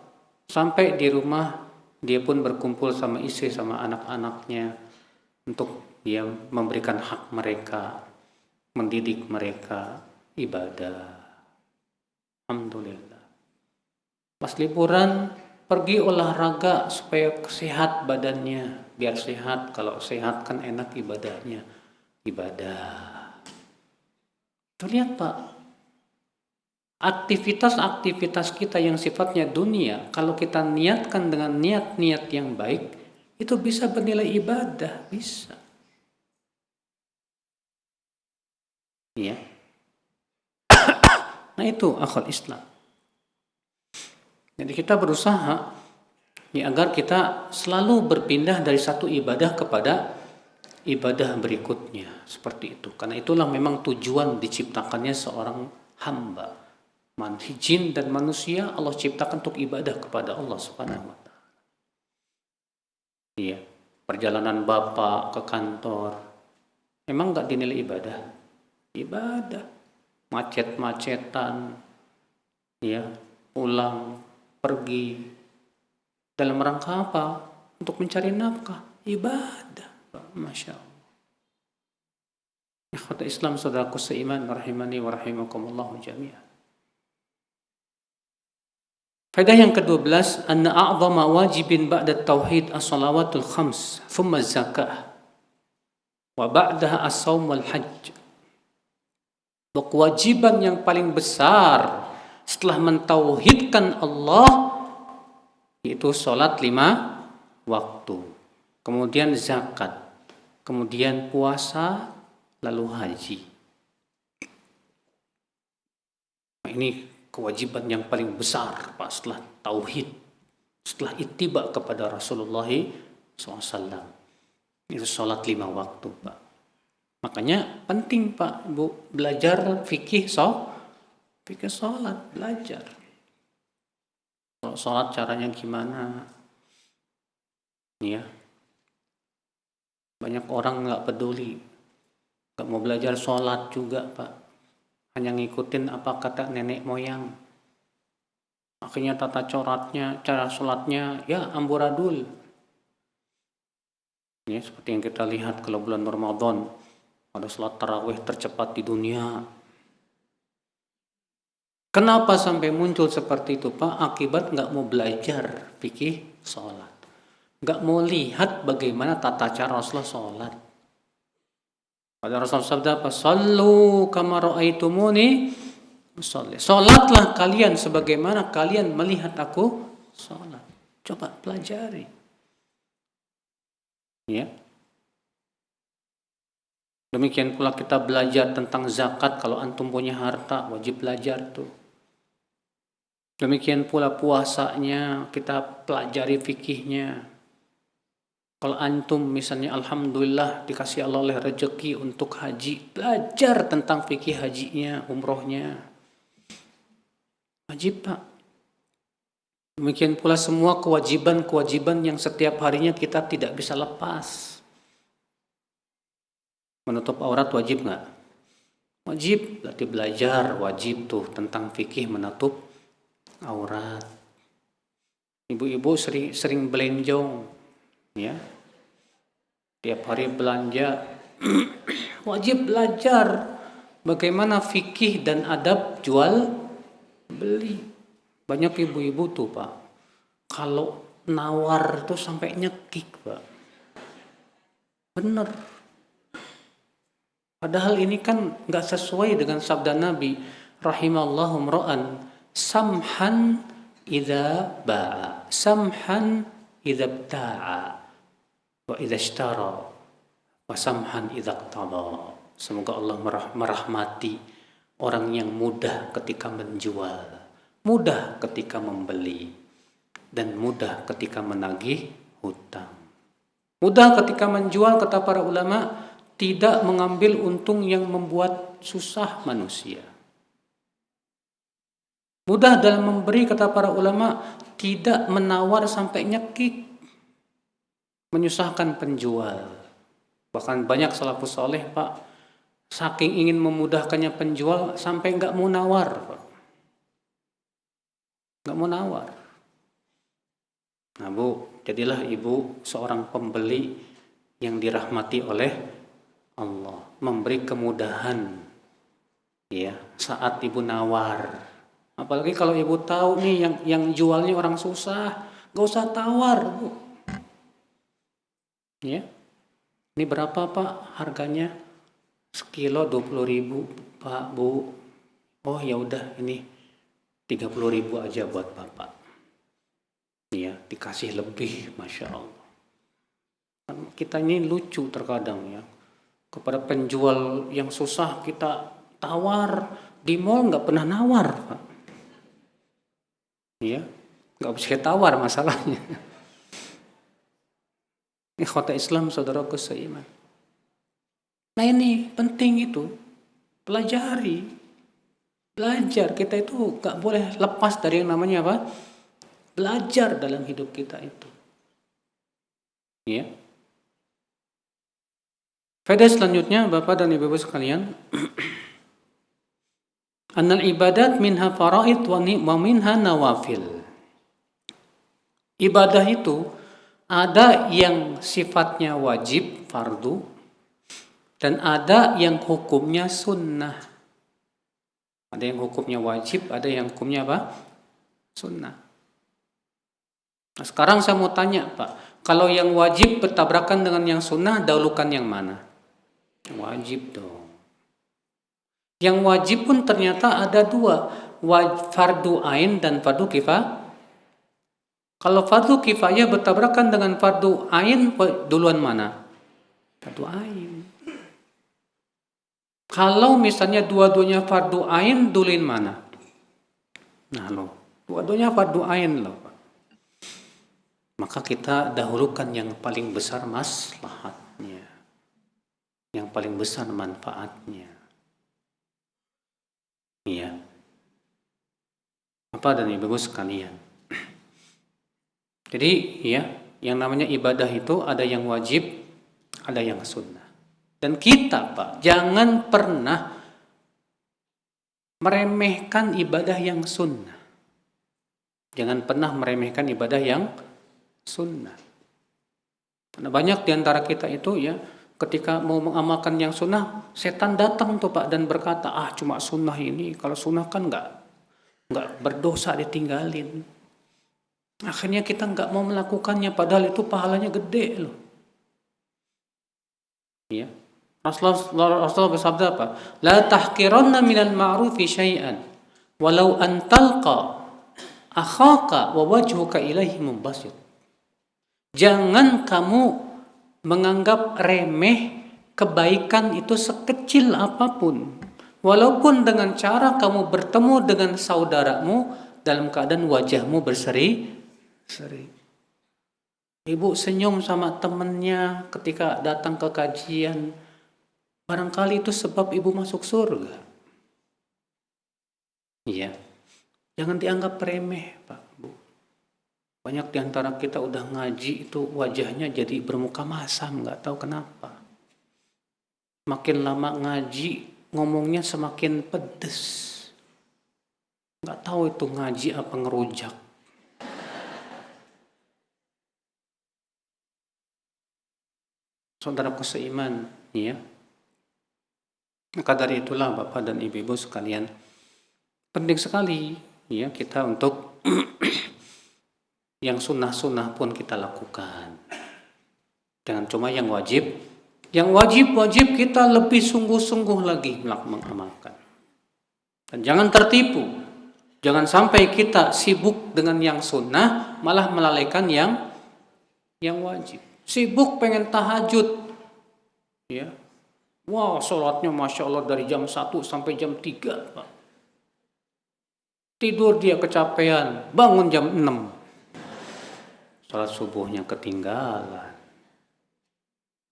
sampai di rumah, dia pun berkumpul sama istri sama anak-anaknya untuk dia memberikan hak mereka, mendidik mereka, ibadah. Alhamdulillah. Pas liburan pergi olahraga supaya sehat badannya, biar sehat. Kalau sehat kan enak ibadahnya, ibadah. Tuh lihat Pak, aktivitas-aktivitas kita yang sifatnya dunia, kalau kita niatkan dengan niat-niat yang baik, itu bisa bernilai ibadah, bisa. Ya. Nah itu akhwat Islam. Jadi kita berusaha ya, agar kita selalu berpindah dari satu ibadah kepada ibadah berikutnya. Seperti itu. Karena itulah memang tujuan diciptakannya seorang hamba. Jin dan manusia Allah ciptakan untuk ibadah kepada Allah Subhanahu wa ta'ala. Iya. Perjalanan bapak ke kantor memang gak dinilai ibadah? Ibadah. Macet-macetan, ya, pulang, pergi, dalam rangka apa? Untuk mencari nafkah, ibadah. Masya Allah. Ikhwata Islam, saudaraku seiman, rahimani wa rahimakumullah jami'an. Faedah yang ke-12, anna a'zama wajibin ba'da tauhid as-salawatul khams, thumma zakah, wa ba'daha as-sawm wal hajj. Kewajiban yang paling besar setelah mentauhidkan Allah yaitu sholat 5 waktu, kemudian zakat, kemudian puasa, lalu haji. Nah, ini kewajiban yang paling besar Pak setelah tauhid, setelah ittiba kepada Rasulullah SAW. Itu sholat 5 waktu Pak. Makanya penting Pak, Bu, belajar fikih sholat, belajar. Kalau sholat caranya gimana? Ya. Banyak orang nggak peduli, nggak mau belajar sholat juga Pak. Hanya ngikutin apa kata nenek moyang. Akhirnya tata coratnya, cara sholatnya, ya amburadul. Ya, seperti yang kita lihat kalau bulan Ramadan. Ada sholat tarawih tercepat di dunia. Kenapa sampai muncul seperti itu, Pak? Akibat nggak mau belajar fikih sholat. Nggak mau lihat bagaimana tata cara Rasulullah sholat. Pada Rasulullah sabda apa? Sallu kama ra'aitumuni usolli. Sholatlah kalian sebagaimana kalian melihat aku sholat. Coba pelajari. Ya. Demikian pula kita belajar tentang zakat. Kalau antum punya harta, wajib belajar tuh. Demikian pula puasanya, kita pelajari fikihnya. Kalau antum misalnya alhamdulillah dikasih Allah oleh rezeki untuk haji, belajar tentang fikih hajinya, umrohnya. Wajib, Pak. Demikian pula semua kewajiban-kewajiban yang setiap harinya kita tidak bisa lepas. Menutup aurat wajib nggak? Wajib, berarti belajar wajib tuh tentang fikih menutup aurat. Ibu-ibu sering belenjong, ya. Tiap hari belanja, wajib belajar bagaimana fikih dan adab jual beli. Banyak ibu-ibu tuh, Pak, kalau nawar tuh sampai nyekik, Pak. Bener. Padahal ini kan nggak sesuai dengan sabda Nabi, rahimallahu mra'an samhan idza ba'a, samhan idza bta'a, wa idza ishtara, wa samhan idza qtada. Semoga Allah merahmati orang yang mudah ketika menjual, mudah ketika membeli, dan mudah ketika menagih hutang. Mudah ketika menjual, kata para ulama, tidak mengambil untung yang membuat susah manusia. Mudah dalam memberi, kata para ulama, tidak menawar sampai nyekik, menyusahkan penjual. Bahkan banyak salafus soleh, Pak, saking ingin memudahkannya penjual sampai nggak mau nawar, Pak. Nggak mau nawar. Nah, Bu, jadilah ibu seorang pembeli yang dirahmati oleh Allah, memberi kemudahan, ya, saat ibu nawar. Apalagi kalau ibu tahu nih yang jualnya orang susah, gak usah tawar, Bu. Ya, ini berapa, Pak, harganya? Sekilo 20.000, Pak, Bu. Oh ya udah, ini 30.000 aja buat Bapak. Ya, dikasih lebih, Masya Allah. Kita ini lucu terkadang, ya. Kepada penjual yang susah kita tawar, di mall nggak pernah nawar, Pak. Ya, nggak bisa tawar masalahnya. Ini kota Islam, saudaraku seiman. Nah ini penting itu, pelajari, belajar. Kita itu nggak boleh lepas dari yang namanya apa? Belajar dalam hidup kita itu. Ya. Faedah selanjutnya, Bapak dan Ibu sekalian, annal ibadat minha faraid wa minha nawafil. Ibadah itu ada yang sifatnya wajib, fardu, dan ada yang hukumnya sunnah. Ada yang hukumnya wajib, ada yang hukumnya apa? Sunnah. Nah, sekarang saya mau tanya, Pak, kalau yang wajib bertabrakan dengan yang sunnah, dahulukan yang mana? Wajib dong. Yang wajib pun ternyata ada dua, fardu ain dan fardu kifayah. Kalau fardu kifayah bertabrakan dengan fardu ain, duluan mana? Fardu ain. Kalau misalnya dua-duanya fardu ain, duluin mana? Nah loh, dua-duanya fardu ain loh, Pak. Maka kita dahulukan yang paling besar maslahatnya, yang paling besar manfaatnya. Iya. Apa dan Ibu sekalian? Jadi ya, yang namanya ibadah itu ada yang wajib, ada yang sunnah. Dan kita, Pak, jangan pernah meremehkan ibadah yang sunnah. Jangan pernah meremehkan ibadah yang sunnah. Karena banyak di antara kita itu ya, ketika mau mengamalkan yang sunnah, setan datang tuh, Pak, dan berkata, cuma sunnah ini, kalau sunnah kan enggak nggak berdosa ditinggalin. Akhirnya kita nggak mau melakukannya, padahal itu pahalanya gede loh. Ya. Rasulullah bersabda apa? La tahqiranna minal ma'rufi syai'an walau an talqa akhaka wa wajhuka ilaihi mubasir. Jangan kamu menganggap remeh kebaikan itu sekecil apapun. Walaupun dengan cara kamu bertemu dengan saudaramu dalam keadaan wajahmu berseri-seri. Ibu senyum sama temennya ketika datang ke kajian. Barangkali itu sebab ibu masuk surga. Iya. Jangan dianggap remeh, Pak, Bu. Banyak di antara kita udah ngaji itu wajahnya jadi bermuka masam, nggak tahu kenapa. Makin lama ngaji, ngomongnya semakin pedes. Nggak tahu itu ngaji apa ngerujak. Saudaraku seiman, ya. Maka dari itulah Bapak dan Ibu sekalian, penting sekali ya kita untuk yang sunnah-sunnah pun kita lakukan. Jangan cuma yang wajib. Yang wajib kita lebih sungguh-sungguh lagi mengamalkan. Dan jangan tertipu. Jangan sampai kita sibuk dengan yang sunnah malah melalaikan yang wajib. Sibuk pengen tahajud. Ya. Wah, sholatnya Masya Allah dari jam 1 sampai jam 3, Pak. Tidur dia kecapean, bangun jam 6. Sholat subuhnya ketinggalan.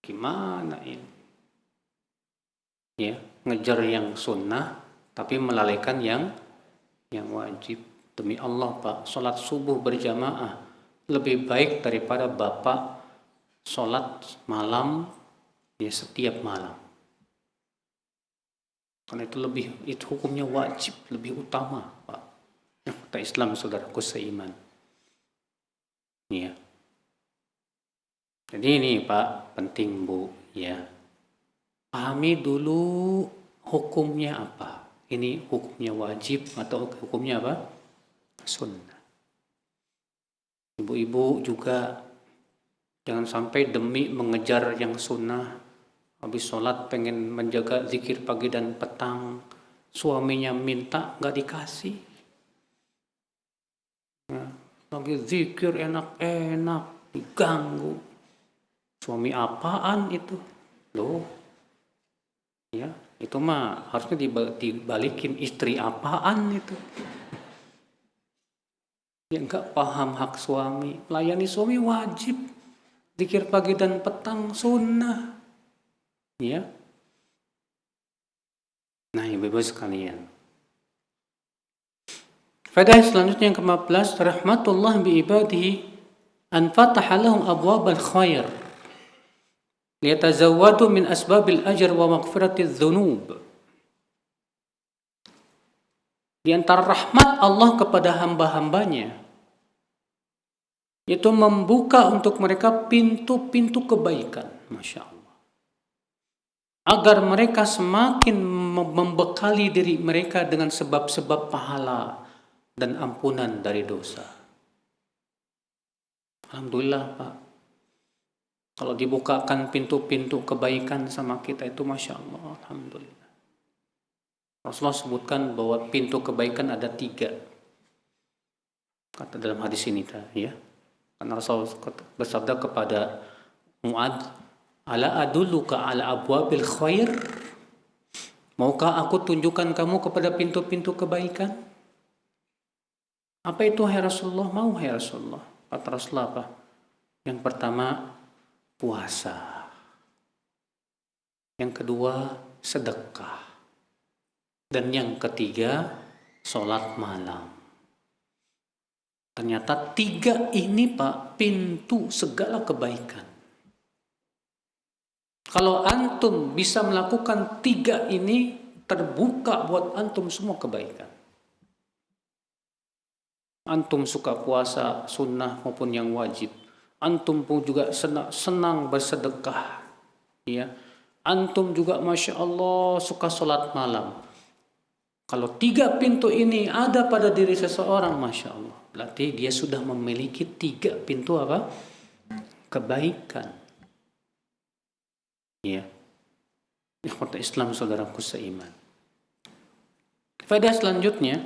Gimana ini? Ya, ngejar yang sunnah, tapi melalaikan yang wajib. Demi Allah, Pak, sholat subuh berjamaah lebih baik daripada Bapak sholat malam ya setiap malam. Karena itu hukumnya wajib, lebih utama, Pak. Kata Islam, saudaraku seiman. Ya. Jadi ini, Pak, penting, Bu, ya. Pahami dulu hukumnya apa. Ini hukumnya wajib atau hukumnya apa? Sunnah. Ibu-ibu juga jangan sampai demi mengejar yang sunnah, habis sholat pengen menjaga zikir pagi dan petang, suaminya minta nggak dikasih. Nah, lagi zikir enak-enak diganggu. Suami apaan itu? Loh, ya itu mah harusnya dibalikin, istri apaan itu? Ya nggak paham hak suami, melayani suami wajib. Zikir pagi dan petang sunnah. Ya. Nah, ibu-ibu sekalian. Faedah selanjutnya yang ke-14, rahmatullah bi ibadihi an fataha lahum abwabal khair liyatazawwadu min asbabil ajr wa maghfiratiz dzunub. Di antara rahmat Allah kepada hamba-hambanya yaitu membuka untuk mereka pintu-pintu kebaikan, Masya Allah. Agar mereka semakin membekali diri mereka dengan sebab-sebab pahala dan ampunan dari dosa. Alhamdulillah, Pak. Kalau dibukakan pintu-pintu kebaikan sama kita itu Masya Allah, Alhamdulillah. Rasulullah sebutkan bahwa pintu kebaikan ada 3. Kata dalam hadis ini, ya. Karena Rasul bersabda kepada Mu'adz, ala adulluka ala abwabil khair? Maukah aku tunjukkan kamu kepada pintu-pintu kebaikan? Apa itu, hai Rasulullah? Mau, hai Rasulullah. Kata Rasulullah apa? Yang pertama, puasa. Yang kedua, sedekah. Dan yang ketiga, sholat malam. Ternyata 3 ini, Pak, pintu segala kebaikan. Kalau antum bisa melakukan 3 ini, terbuka buat antum semua kebaikan. Antum suka puasa sunnah maupun yang wajib. Antum pun juga senang bersedekah. Ya. Antum juga Masya Allah suka sholat malam. Kalau 3 pintu ini ada pada diri seseorang, Masya Allah, berarti dia sudah memiliki 3 pintu apa? Kebaikan. Ya. Ikhwata Islam, saudaraku seiman. Faedah selanjutnya,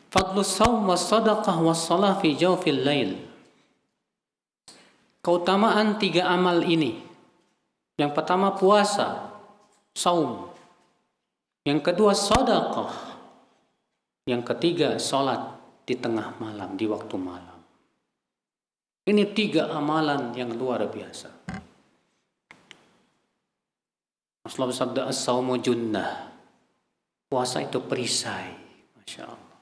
fadlus shaum was sadaqah was shalah fi jawfil lail. Keutamaan 3 amal ini. Yang pertama puasa, saum. Yang kedua sedekah. Yang ketiga salat di tengah malam, di waktu malam. Ini 3 amalan yang luar biasa. Rasulullah bersabda, as-saumu junnah. Puasa itu perisai. Masya Allah.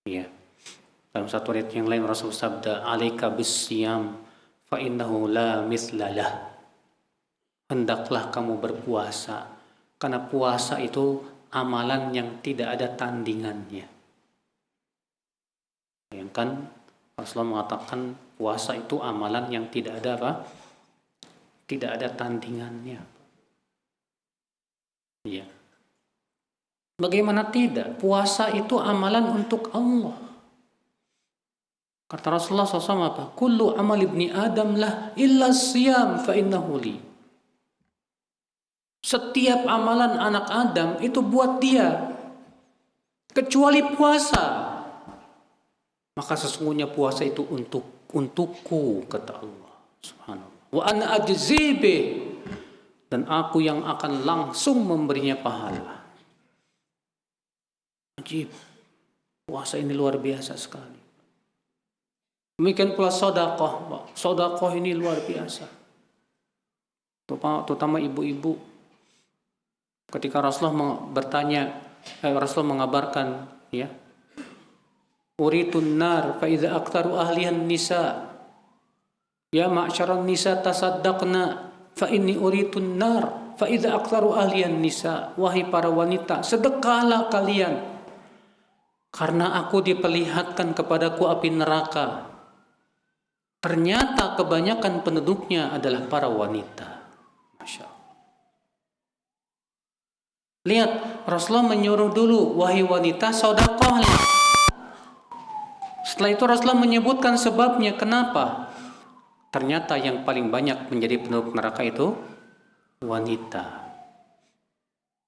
Ya. Dalam satu riwayat yang lain Rasul bersabda, alaika bis-siyam fa innahu la mithlalah. Hendaklah kamu berpuasa, karena puasa itu amalan yang tidak ada tandingannya. Bayangkan Rasulullah mengatakan puasa itu amalan yang tidak ada apa? Tidak ada tandingannya. Iya. Bagaimana tidak? Puasa itu amalan untuk Allah. Kata Rasulullah SAW apa? Kullu amal ibni Adam lah illa siyam fa innahu li. Setiap amalan anak Adam itu buat dia, kecuali puasa. Maka sesungguhnya puasa itu untukku, kata Allah Subhanallah. Wa ana ajzi bih, dan aku yang akan langsung memberinya pahala. Ajib. Puasa ini luar biasa sekali. Demikian pula sedekah. Sedekah ini luar biasa. Terutama ibu-ibu. Ketika Rasulullah Rasulullah mengabarkan, ya, uritun nar fa idza aktaru ahlihan nisa, ya ma'syaran nisa tasaddaqna fa inni uritun nar fa idza aktaru ahlihan nisa. Wahai para wanita, sedekahlah kalian, karena aku diperlihatkan kepadaku api neraka. Ternyata kebanyakan penduduknya adalah para wanita. Masya Allah. Lihat, Rasulullah menyuruh dulu, wahai wanita, sedekahlah. Setelah itu Rasulullah menyebutkan sebabnya. Kenapa? Ternyata yang paling banyak menjadi penduduk neraka itu wanita.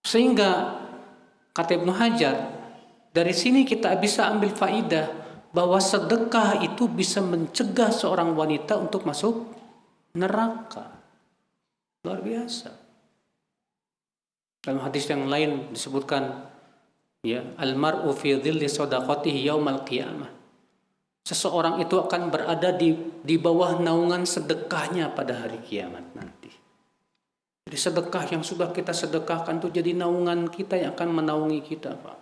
Sehingga kata Ibnu Hajar, dari sini kita bisa ambil faidah bahwa sedekah itu bisa mencegah seorang wanita untuk masuk neraka. Luar biasa. Dalam hadis yang lain disebutkan, ya, al-mar'u fi dhilli shadaqatihi yaumal qiyamah. Seseorang itu akan berada di bawah naungan sedekahnya pada hari kiamat nanti. Jadi sedekah yang sudah kita sedekahkan itu jadi naungan kita yang akan menaungi kita, Pak.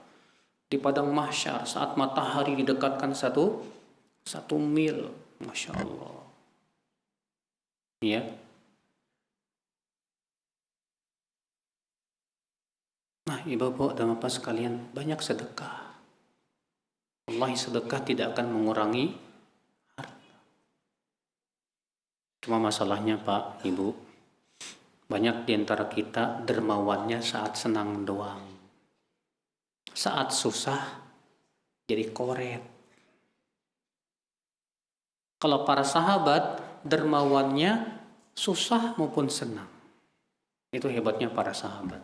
Di padang mahsyar saat matahari didekatkan satu mil. Masya Allah. Ya. Nah, ibu-ibu dan bapak sekalian, banyak sedekah. Wallahi sedekah tidak akan mengurangi harta. Cuma masalahnya, Pak, Ibu, banyak di antara kita dermawannya saat senang doang. Saat susah jadi koret. Kalau para sahabat dermawannya susah maupun senang. Itu hebatnya para sahabat.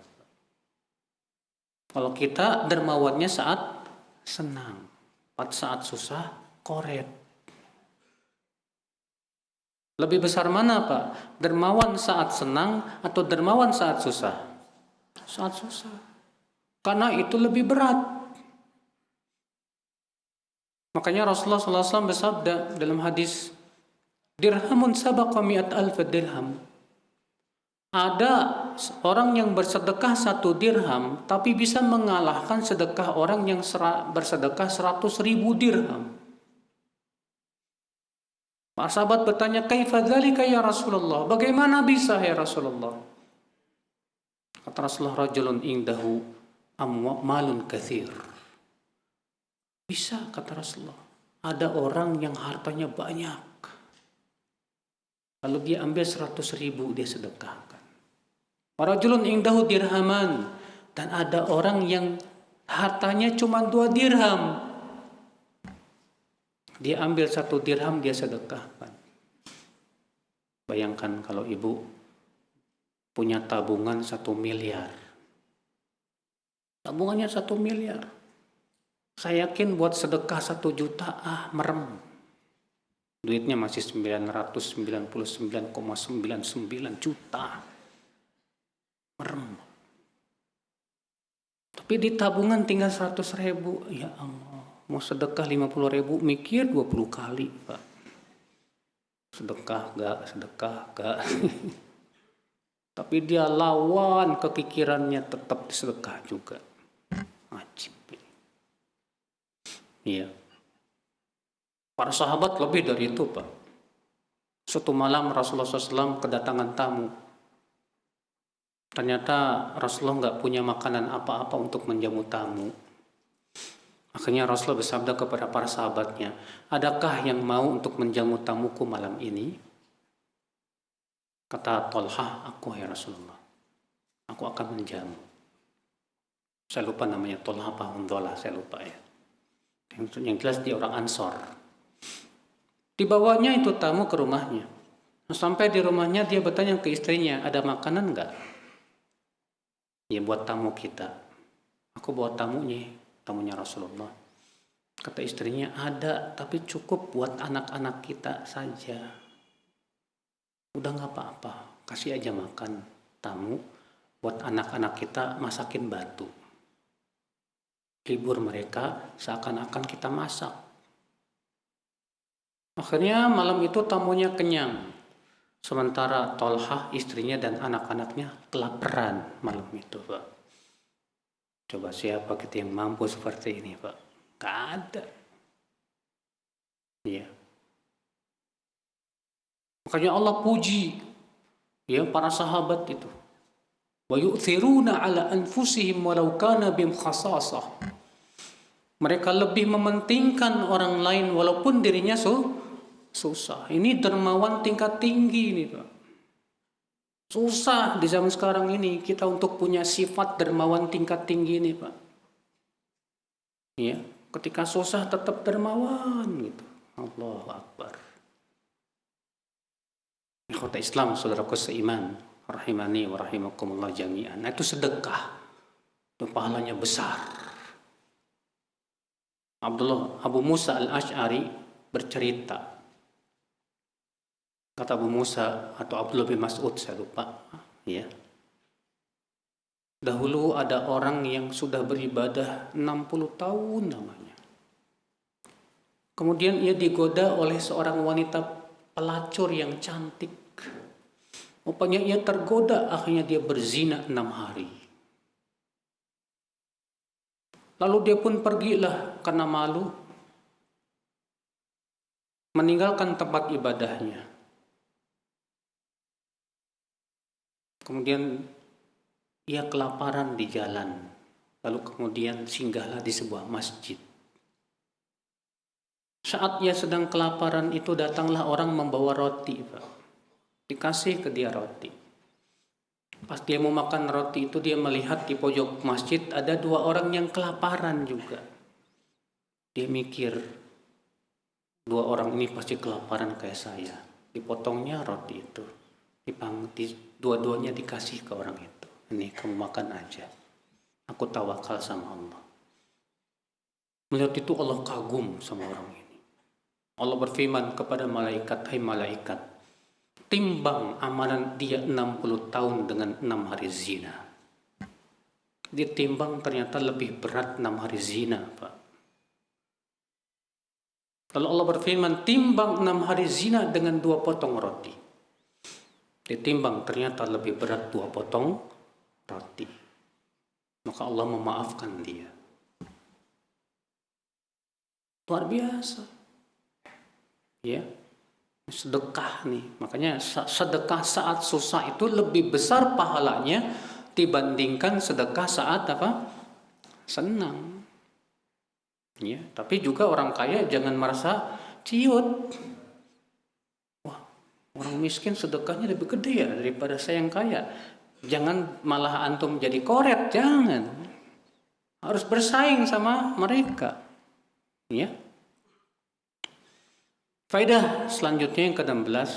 Kalau kita dermawannya saat senang, saat susah koret. Lebih besar mana, Pak? Dermawan saat senang atau dermawan saat susah? Saat susah. Karena itu lebih berat. Makanya Rasulullah SAW bersabda dalam hadis, dirhamun sabaqa mi'at alf dirham. Ada orang yang bersedekah 1 dirham, tapi bisa mengalahkan sedekah orang yang bersedekah 100.000 dirham. Para sahabat bertanya, kaifa dzalika ya Rasulullah? Bagaimana bisa ya Rasulullah? Kata Rasulullah, rajulun indahu malun katsir. Bisa, kata Rasulullah. Ada orang yang hartanya banyak. Lalu dia ambil 100.000, dia sedekahkan. Rajulun indahu dirhaman, Dan ada orang yang hartanya cuma 2 dirham. Dia ambil 1 dirham, dia sedekahkan. Bayangkan kalau ibu punya tabungan 1 miliar. Tabungannya 1 miliar. Saya yakin buat sedekah 1 juta, merem. Duitnya masih 999,99 juta. Merem. Tapi di tabungan tinggal 100 ribu. Ya Allah, mau sedekah 50 ribu, mikir 20 kali, Pak. Sedekah gak. Tapi dia lawan kepikirannya, tetap sedekah juga. Ajib. Iya. Para sahabat lebih dari itu, Pak. Suatu malam Rasulullah SAW kedatangan tamu. Ternyata Rasulullah nggak punya makanan apa-apa untuk menjamu tamu. Akhirnya Rasulullah bersabda kepada para sahabatnya, adakah yang mau untuk menjamu tamuku malam ini? Kata Tolhah, aku ya Rasulullah. Aku akan menjamu. Saya lupa namanya Tolhah apa Hundolah, saya lupa ya. Yang jelas dia orang Ansor. Dibawanya itu tamu ke rumahnya. Sampai di rumahnya dia bertanya ke istrinya, ada makanan nggak? Ya buat tamu kita. Aku bawa tamunya Rasulullah. Kata istrinya, ada, tapi cukup buat anak-anak kita saja. Udah nggak apa-apa, kasih aja makan tamu. Buat anak-anak kita masakin batu. Libur mereka seakan-akan kita masak. Akhirnya malam itu tamunya kenyang. Sementara Tolhah, istrinya dan anak-anaknya kelaparan malam itu, Pak. Coba siapa kita yang mampu seperti ini, Pak? Gak ada. Iya. Makanya Allah puji ya para sahabat itu. Wa yu'thiruna ala anfusihim walau kana bihim khasasah. Mereka lebih mementingkan orang lain walaupun dirinya susah. Ini dermawan tingkat tinggi ini, Pak. Susah di zaman sekarang ini kita untuk punya sifat dermawan tingkat tinggi ini, Pak. Ya, ketika susah tetap dermawan gitu. Allahu Akbar. Ikhwata Islam, saudaraku seiman, rahimani wa rahimakumullah jami'an. Nah, itu sedekah. Itu pahalanya besar. Abu Musa al-Ash'ari bercerita. Kata Abu Musa atau Abdullah bin Mas'ud, saya lupa, ya. Dahulu ada orang yang sudah beribadah 60 tahun namanya. Kemudian ia digoda oleh seorang wanita pelacur yang cantik. Rupanya ia tergoda, akhirnya dia berzina 6 hari. Lalu dia pun pergilah karena malu, meninggalkan tempat ibadahnya. Kemudian ia kelaparan di jalan, lalu kemudian singgahlah di sebuah masjid. Saat ia sedang kelaparan itu datanglah orang membawa roti, Pak. Dikasih ke dia roti. Pas dia mau makan roti itu dia melihat di pojok masjid ada 2 orang yang kelaparan juga. Dia mikir, 2 orang ini pasti kelaparan kayak saya. Dipotongnya roti itu. Dua-duanya dikasih ke orang itu. Ini kamu makan aja. Aku tawakal sama Allah. Melihat itu Allah kagum sama orang ini. Allah berfirman kepada malaikat, hai malaikat, timbang amalan dia 60 tahun dengan 6 hari zina. Ditimbang ternyata lebih berat 6 hari zina, Pak. Lalu Allah berfirman, timbang 6 hari zina dengan 2 potong roti. Ditimbang ternyata lebih berat 2 potong roti. Maka Allah memaafkan dia. Luar biasa. Ya, sedekah nih. Makanya sedekah saat susah itu lebih besar pahalanya dibandingkan sedekah saat apa? Senang. Ya, tapi juga orang kaya jangan merasa ciut. Wah, orang miskin sedekahnya lebih gede ya daripada saya yang kaya. Jangan malah antum jadi koret, jangan. Harus bersaing sama mereka. Ya. Faedah selanjutnya yang ke-16.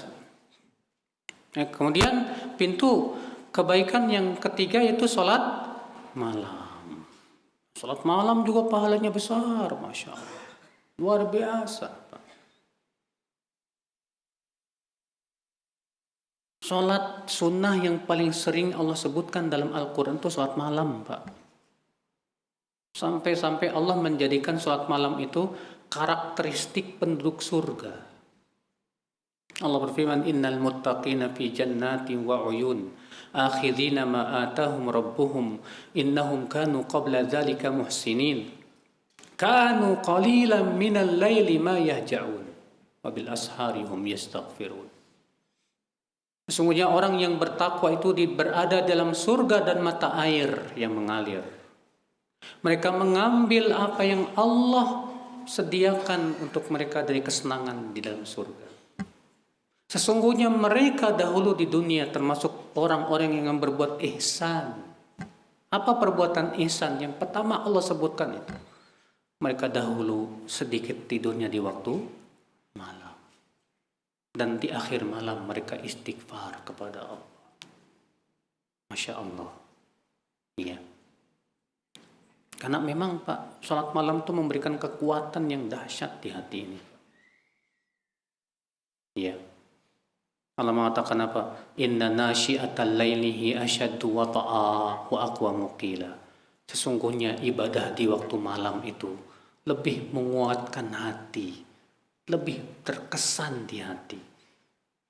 Kemudian pintu kebaikan yang ketiga yaitu sholat malam. Sholat malam juga pahalanya besar, Masya Allah. Luar biasa. Sholat sunnah yang paling sering Allah sebutkan dalam Al-Quran itu sholat malam, Pak. Sampai-sampai Allah menjadikan sholat malam itu karakteristik penduduk surga. Allah berfirman, innal muttaqina fi jannatin wa uyun akhidhina ma atahum rabbuhum innahum kanu qabla dzalika muhsinin kanu qalilan minal laili ma yahja'un wa bil ashari hum yastaghfirun. Sesungguhnya orang yang bertakwa itu berada dalam surga dan mata air yang mengalir. Mereka mengambil apa yang Allah sediakan untuk mereka dari kesenangan di dalam surga. Sesungguhnya mereka dahulu di dunia termasuk orang-orang yang berbuat ihsan. Apa perbuatan ihsan? Yang pertama Allah sebutkan itu. Mereka dahulu sedikit tidurnya di waktu malam. Dan di akhir malam mereka istighfar kepada Allah. Masya Allah. Iya. Karena memang Pak, sholat malam itu memberikan kekuatan yang dahsyat di hati ini. Iya. Allah mengatakan apa? Inna nasyi'atal lailihi asyaddu wata'a wa aqwamu qila. Sesungguhnya ibadah di waktu malam itu lebih menguatkan hati, lebih terkesan di hati,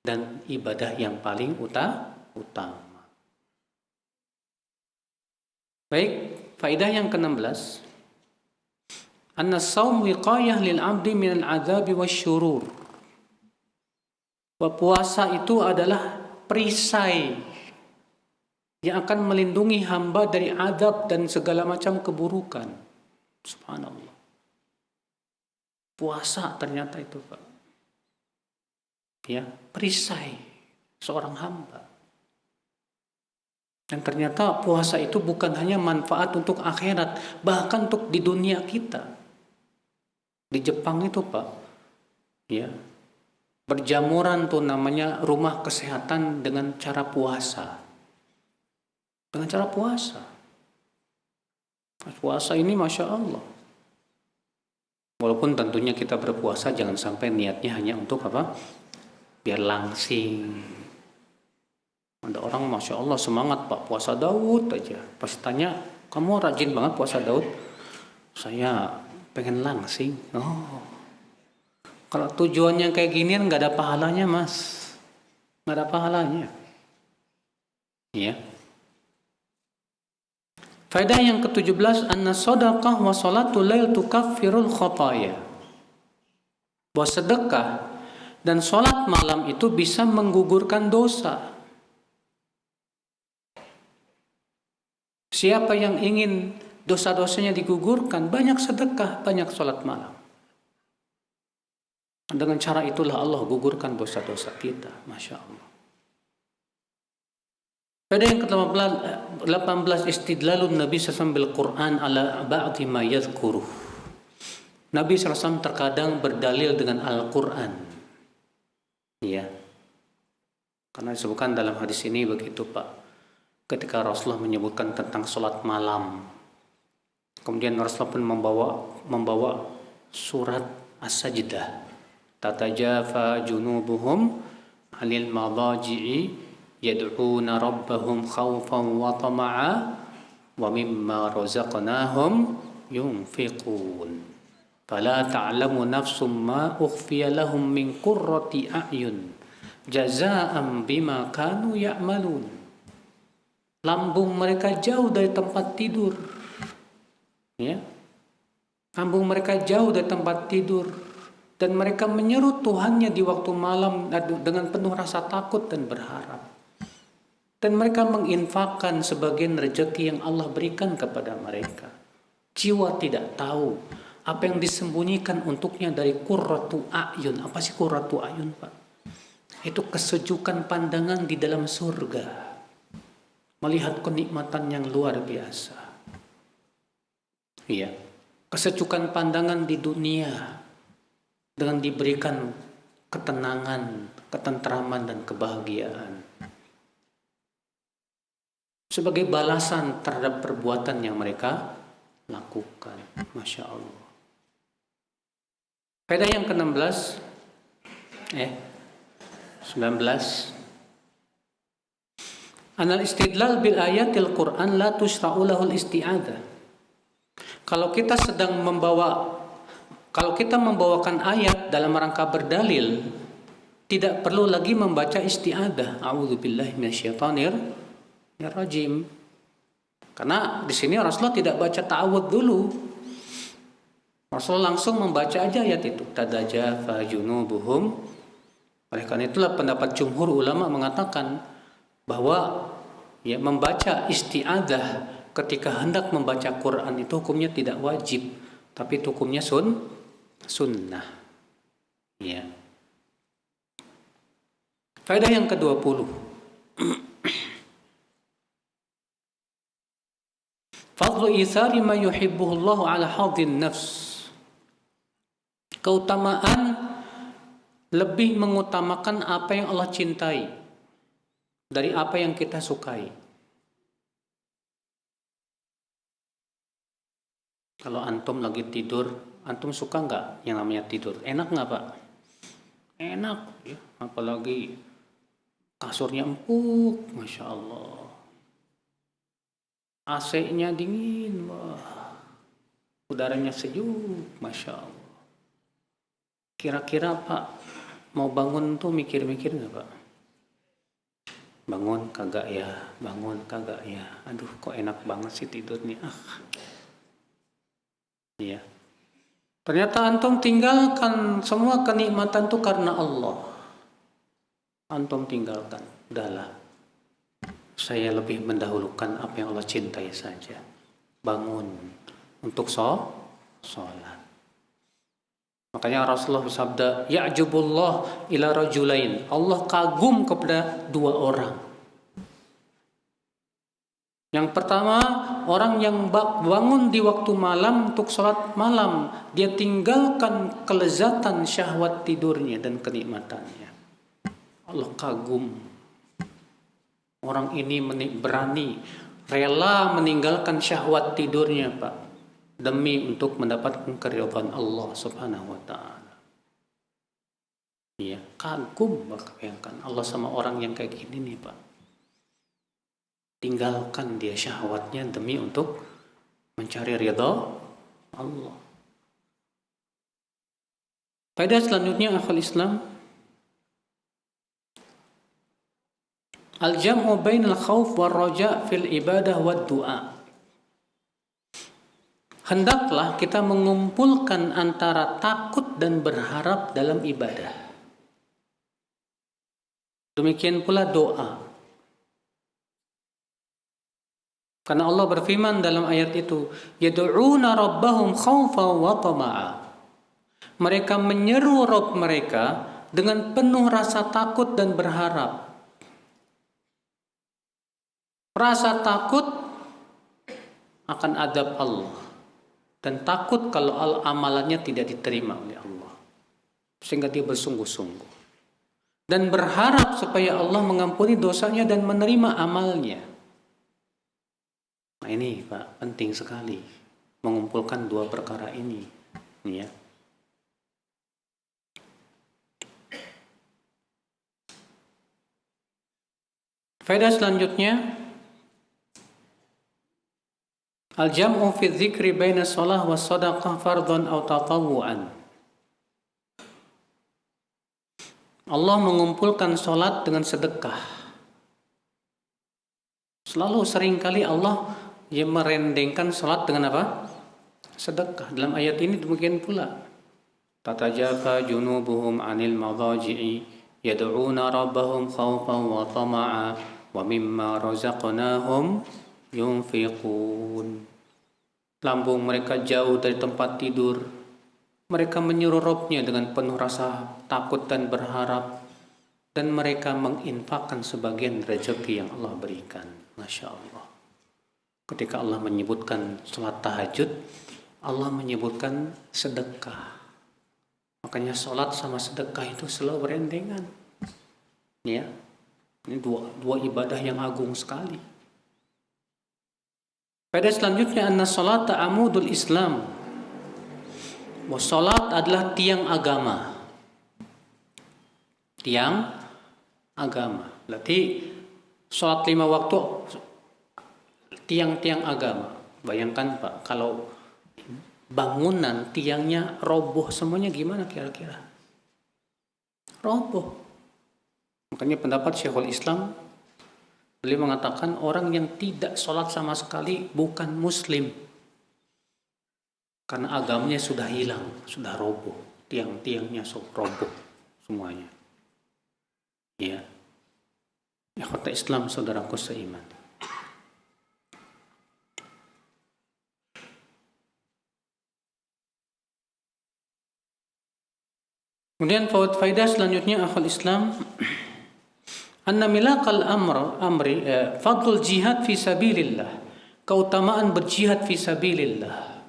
dan ibadah yang paling utama. Baik, faedah yang ke-16. Anna as-shaum wiqayah lil 'abdi min al-'adzabi wasyurur. Bahwa puasa itu adalah perisai yang akan melindungi hamba dari azab dan segala macam keburukan. Subhanallah. Puasa ternyata itu, Pak. Ya, perisai seorang hamba. Dan ternyata puasa itu bukan hanya manfaat untuk akhirat, bahkan untuk di dunia kita. Di Jepang itu, Pak, ya, berjamuran tuh namanya rumah kesehatan dengan cara puasa. Dengan cara puasa. Puasa ini Masya Allah. Walaupun tentunya kita berpuasa jangan sampai niatnya hanya untuk apa? Biar langsing. Ada orang Masya Allah semangat Pak puasa Daud aja. Pas tanya, kamu rajin banget puasa Daud? Saya pengen langsing. Oh. Kalau tujuannya kayak ginian nggak ada pahalanya, Mas. Nggak ada pahalanya. Ya. Faedah yang ke-17, anna shadaqah wa sholatul lail tukaffirul khotaya. Bahwa sedekah dan sholat malam itu bisa menggugurkan dosa. Siapa yang ingin dosa-dosanya digugurkan, banyak sedekah, banyak sholat malam. Dengan cara itulah Allah gugurkan dosa-dosa kita. Masya Allah. Pada yang ke-18 istidlalun Nabi SAW bil Quran ala ba'di ma yadhkuruh. Nabi SAW terkadang berdalil dengan Al-Quran. Ya. Karena disebutkan dalam hadis ini begitu Pak. Ketika Rasulullah menyebutkan tentang sholat malam. Kemudian Rasulullah pun membawa surat As-Sajdah. Tatajafa junubuhum anil madaji'i yad'una rabbahum khawfan wa tama'a wa mimma razaqnahum yunfiqun fala ta'lamu nafsum ma ukhfiya lahum min qurrati a'yun jazaa'an bima kanu ya'malun. Lambung mereka jauh dari tempat tidur, ya, lambung mereka jauh dari tempat tidur. Dan mereka menyeru Tuhannya di waktu malam dengan penuh rasa takut dan berharap. Dan mereka menginfakkan sebagian rezeki yang Allah berikan kepada mereka. Jiwa tidak tahu apa yang disembunyikan untuknya dari qurratu a'yun. Apa sih qurratu a'yun, Pak? Itu kesejukan pandangan di dalam surga. melihat kenikmatan yang luar biasa. Iya, kesejukan pandangan di dunia dengan diberikan ketenangan, ketentraman dan kebahagiaan sebagai balasan terhadap perbuatan yang mereka lakukan. Masya Allah. Faedah yang ke-16 19. Anal istidlal bil ayatil Qur'an la tushra'u lahul isti'adzah. Kalau kita membawakan ayat dalam rangka berdalil, tidak perlu lagi membaca isti'adzah. A'udzubillahi minasyaitonir rajim. Karena di sini Rasulullah tidak baca ta'awudz dulu. Rasulullah langsung membaca aja ayat itu. Tadajafa junubuhum. Oleh karena itulah pendapat jumhur ulama mengatakan bahwa membaca isti'adzah ketika hendak membaca Quran itu hukumnya tidak wajib, tapi itu hukumnya sunnah. Ya. Faedah yang ke-20. Fadlu itsari ma yuhibbuhullahu ala hadhin nafs. Keutamaan lebih mengutamakan apa yang Allah cintai dari apa yang kita sukai. Kalau antum lagi tidur, antum suka nggak yang namanya tidur? Enak nggak Pak? Enak, ya. Apalagi kasurnya empuk, Masya Allah. AC-nya dingin, wah. Udaranya sejuk, Masya Allah. Kira-kira Pak, mau bangun tuh mikir-mikir nggak Pak? Bangun kagak ya, bangun kagak ya. Aduh, kok enak banget sih tidurnya. Iya. Ternyata antum tinggalkan semua kenikmatan itu karena Allah. Antum tinggalkan. Udahlah. Saya lebih mendahulukan apa yang Allah cintai saja. Bangun untuk sholat. Makanya Rasulullah bersabda, ya'jubullah ila rajulain. Allah kagum kepada dua orang. Yang pertama, orang yang bangun di waktu malam untuk sholat malam. Dia tinggalkan kelezatan syahwat tidurnya dan kenikmatannya. Allah kagum. Orang ini berani, rela meninggalkan syahwat tidurnya Pak. Demi untuk mendapatkan keridhaan Allah subhanahu wa ta'ala. Iya, kagum. Bayangkan Allah sama orang yang kayak gini nih Pak. Tinggalkan dia syahwatnya demi untuk mencari ridha Allah. Faedah selanjutnya akhul Islam, al-jam'u bainal khauf war raja' fil ibadah wad du'a. Hendaklah kita mengumpulkan antara takut dan berharap dalam ibadah. Demikian pula doa. Karena Allah berfirman dalam ayat itu, yad'una rabbahum khaufan wa tama'a. Mereka menyeru Rabb mereka dengan penuh rasa takut dan berharap. Rasa takut akan adab Allah dan takut kalau amalannya tidak diterima oleh Allah, sehingga dia bersungguh-sungguh dan berharap supaya Allah mengampuni dosanya dan menerima amalnya. Nah ini Pak, penting sekali mengumpulkan dua perkara ini, ya. Faedah selanjutnya, al-jam'u fi dzikri baina shalah was shadaqah fardhan aw tatawwu'an. Allah mengumpulkan salat dengan sedekah. Selalu seringkali Allah merendengkan salat dengan apa? Sedekah. Dalam ayat ini demikian pula. Tatajafa junubuhum 'anil madaji'i yad'una rabbahum khaufan wa tama'a wa mimma razaqnahum yunfiqun. Lambung mereka jauh dari tempat tidur. Mereka menyuruh Rabb-nya dengan penuh rasa takut dan berharap. dan mereka menginfakkan sebagian rezeki yang Allah berikan. Masya Allah. Ketika Allah menyebutkan salat tahajud, Allah menyebutkan sedekah. Makanya salat sama sedekah itu selalu berendengan. Ya, ini dua ibadah yang agung sekali. Pada selanjutnya, anna salata amudul Islam. Bahwa salat adalah tiang agama. Tiang agama. Berarti salat 5 waktu tiang-tiang agama. Bayangkan Pak, kalau bangunan tiangnya roboh semuanya gimana kira-kira? Roboh. Makanya pendapat Syekhul Islam, beliau mengatakan orang yang tidak sholat sama sekali bukan muslim. Karena agamanya sudah hilang, sudah roboh. Tiang-tiangnya roboh semuanya. Ya. Ikhwata Islam, saudaraku seiman. Kemudian faidah selanjutnya akhul Islam, anna milakal amri fadlul jihad fi sabilillah, keutamaan berjihad fi sabilillah,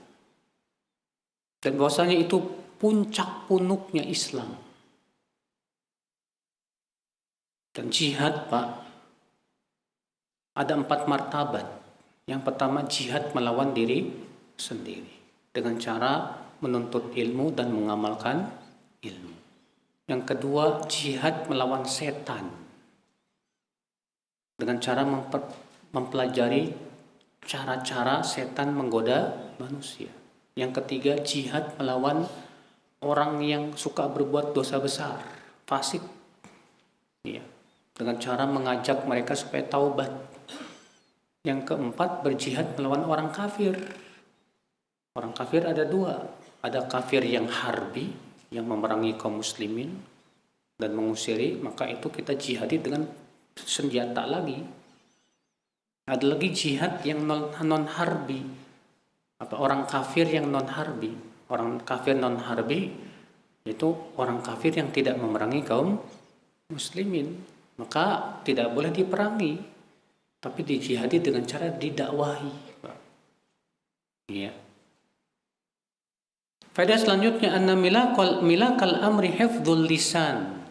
dan bahwasanya itu puncak punuknya Islam. Dan jihad Pak ada 4 martabat. Yang pertama, jihad melawan diri sendiri dengan cara menuntut ilmu dan mengamalkan ilmu. Yang kedua, jihad melawan setan dengan cara mempelajari cara-cara setan menggoda manusia. Yang ketiga, jihad melawan orang yang suka berbuat dosa besar, fasik, ya, dengan cara mengajak mereka supaya taubat. Yang keempat, berjihad melawan orang kafir. Orang kafir ada 2, ada kafir yang harbi, yang memerangi kaum muslimin dan mengusiri, maka itu kita jihadi dengan senjata lagi. Ada lagi jihad yang non harbi, orang kafir yang non harbi. Orang kafir non harbi itu orang kafir yang tidak memerangi kaum muslimin, maka tidak boleh diperangi, tapi dijihadi dengan cara didakwahi. Ya. Faedah selanjutnya, anna milakal amri hifdzul lisan,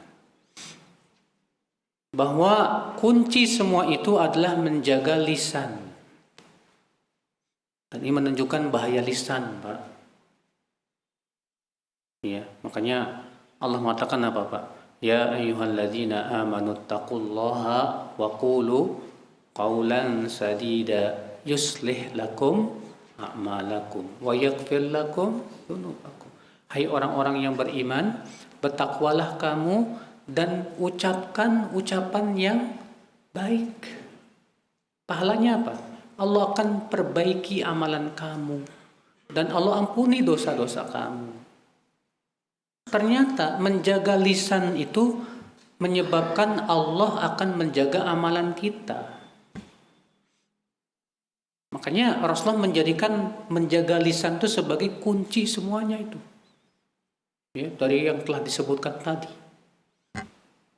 bahwa kunci semua itu adalah menjaga lisan. Dan ini menunjukkan bahaya lisan, Pak. Ya, makanya Allah mengatakan apa, Pak? Ya ayyuhalladzina amanu taqullaha wa qulu qawlan sadida yuslih lakum a'malakum wa yaghfir lakum dzunubakum. Hai orang-orang yang beriman, bertakwalah kamu dan ucapkan ucapan yang baik. Pahalanya apa? Allah akan perbaiki amalan kamu dan Allah ampuni dosa-dosa kamu. Ternyata menjaga lisan itu menyebabkan Allah akan menjaga amalan kita. Makanya Rasulullah menjadikan menjaga lisan itu sebagai kunci semuanya itu. Ya, dari yang telah disebutkan tadi.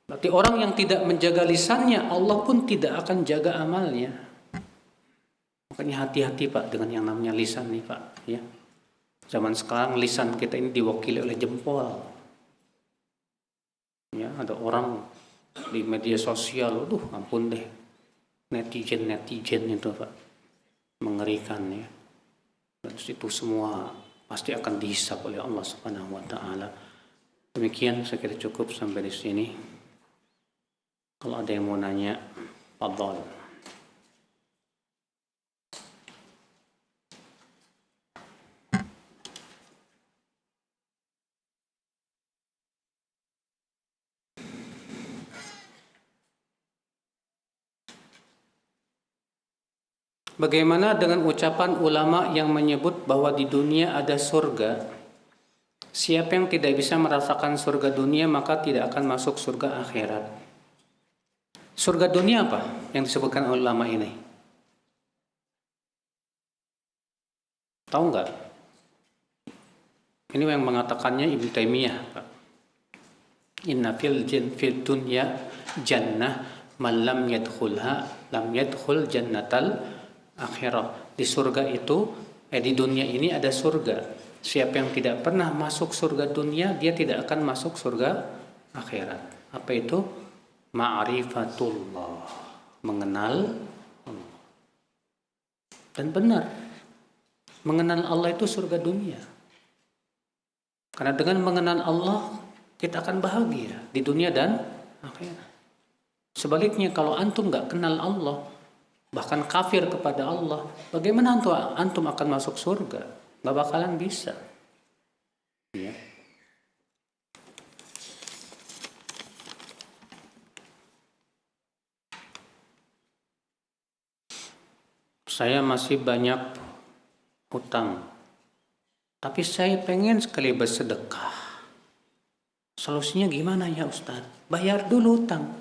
Berarti orang yang tidak menjaga lisannya, Allah pun tidak akan jaga amalnya. Makanya hati-hati Pak dengan yang namanya lisan nih Pak. Ya. Zaman sekarang lisan kita ini diwakili oleh jempol. Ya, ada orang di media sosial, ampun deh, netizen itu Pak. Mengerikan ya. Dan itu semua pasti akan dihisab oleh Allah Subhanahu wa taala. Demikian saya kira cukup sampai di sini. Kalau ada yang mau nanya, fadhal. Bagaimana dengan ucapan ulama yang menyebut bahwa di dunia ada surga? Siapa yang tidak bisa merasakan surga dunia maka tidak akan masuk surga akhirat. Surga dunia apa yang disebutkan ulama ini? Tahu nggak? Ini yang mengatakannya Ibnu Taimiyah, Pak. Inna fil dunya jannah man lam yadkhulha lam yadkhul jannatal akhirah. Di surga itu di dunia ini ada surga. Siapa yang tidak pernah masuk surga dunia, dia tidak akan masuk surga akhirat. Apa itu? Ma'rifatullah, mengenal Allah. Dan benar, mengenal Allah itu surga dunia. Karena dengan mengenal Allah, kita akan bahagia di dunia dan akhirat. Sebaliknya kalau antum gak kenal Allah, bahkan kafir kepada Allah, bagaimana antum akan masuk surga? Gak bakalan bisa. Ya. Saya masih banyak hutang, tapi saya pengen sekali bersedekah. Solusinya gimana ya Ustaz? Bayar dulu hutang.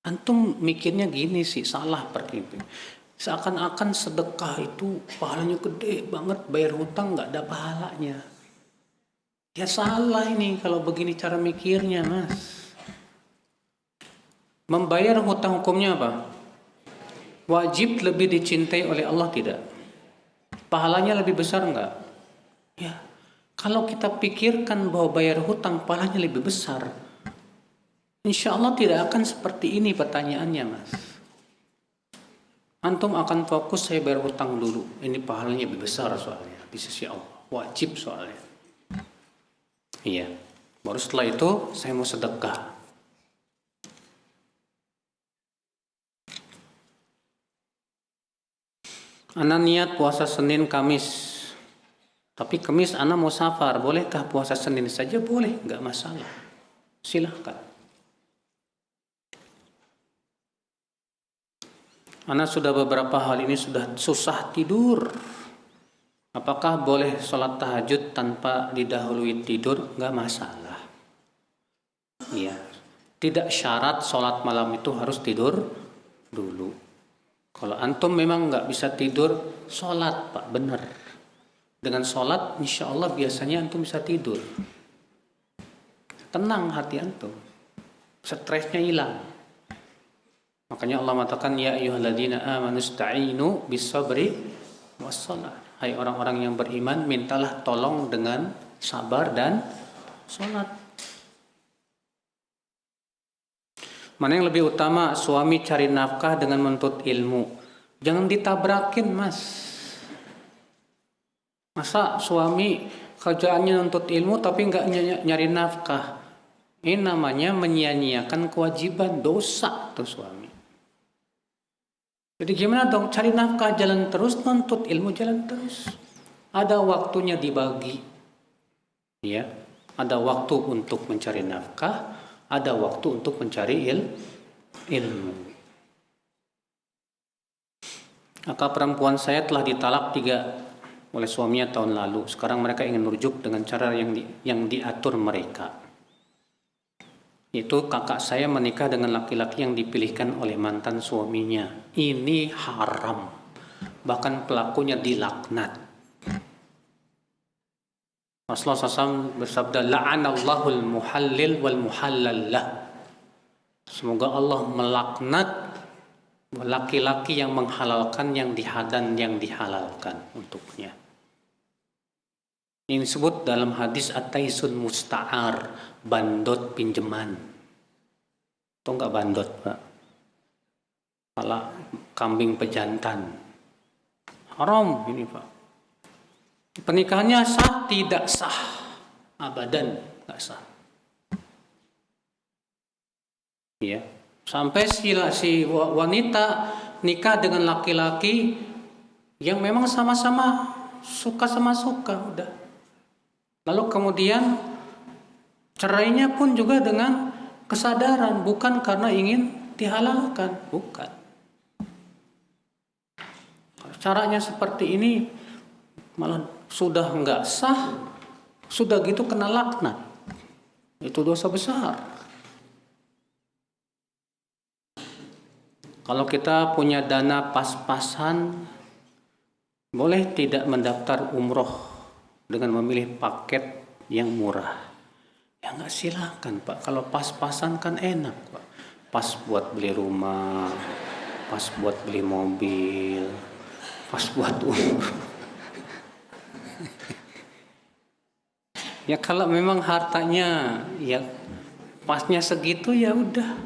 Antum mikirnya gini sih, salah perkipin. Seakan-akan sedekah itu pahalanya gede banget, bayar hutang nggak ada pahalanya. Ya salah ini kalau begini cara mikirnya, Mas. Membayar hutang hukumnya apa? Wajib lebih dicintai oleh Allah tidak? Pahalanya lebih besar enggak? Ya. Kalau kita pikirkan bahwa bayar hutang pahalanya lebih besar, insya Allah tidak akan seperti ini pertanyaannya, Mas. Antum akan fokus saya bayar hutang dulu. Ini pahalanya lebih besar soalnya di sisi Allah. Wajib soalnya. Iya. Baru setelah itu saya mau sedekah. Ana niat puasa Senin Kamis. Tapi Kamis ana mau safar. Bolehkah puasa Senin saja? Boleh, enggak masalah. Silahkan. Ana sudah beberapa hal ini sudah susah tidur. Apakah boleh sholat tahajud tanpa didahului tidur? Enggak masalah. Iya. Tidak syarat sholat malam itu harus tidur dulu. Kalau antum memang enggak bisa tidur, sholat Pak, benar. Dengan sholat insya Allah biasanya antum bisa tidur. Tenang hati antum. Stresnya hilang. Makanya Allah mengatakan ya ayyuhalladzina amanu ista'inu bis-sabri was-shalah. Hai orang-orang yang beriman, mintalah tolong dengan sabar dan salat. Mana yang lebih utama, suami cari nafkah dengan menuntut ilmu? Jangan ditabrakin, Mas. Masa suami kerjaannya nuntut ilmu tapi enggak nyari nafkah? Ini namanya menyia-nyiakan kewajiban, dosa tuh suami. Jadi gimana dong? Cari nafkah jalan terus, nuntut ilmu jalan terus. Ada waktunya dibagi. Ya, ada waktu untuk mencari nafkah, ada waktu untuk mencari ilmu. Maka perempuan saya telah ditalak 3 oleh suaminya tahun lalu. Sekarang mereka ingin merujuk dengan cara yang diatur mereka. Itu kakak saya menikah dengan laki-laki yang dipilihkan oleh mantan suaminya. Ini haram. Bahkan pelakunya dilaknat. Rasulullah SAW bersabda, la'anallahul muhallil wal muhallallah. Semoga Allah melaknat laki-laki yang menghalalkan yang dihalalkan untuknya. Ini disebut dalam hadis at-taisun musta'ar, bandot pinjaman. Itu enggak bandot, Pak. Malah kambing pejantan. Haram ini, Pak. Pernikahannya sah, tidak sah. Abadan, enggak sah. Ya. Sampai si wanita nikah dengan laki-laki yang memang sama-sama suka sama suka, udah. Lalu kemudian cerainya pun juga dengan kesadaran, bukan karena ingin dihalalkan, bukan. Caranya seperti ini malah sudah enggak sah, sudah gitu kena laknat. Itu dosa besar. Kalau kita punya dana pas-pasan, boleh tidak mendaftar umroh dengan memilih paket yang murah. Ya nggak, silakan Pak. Kalau pas-pasan kan enak Pak. Pas buat beli rumah, pas buat beli mobil, pas buat umroh. Ya kalau memang hartanya ya pasnya segitu, ya udah.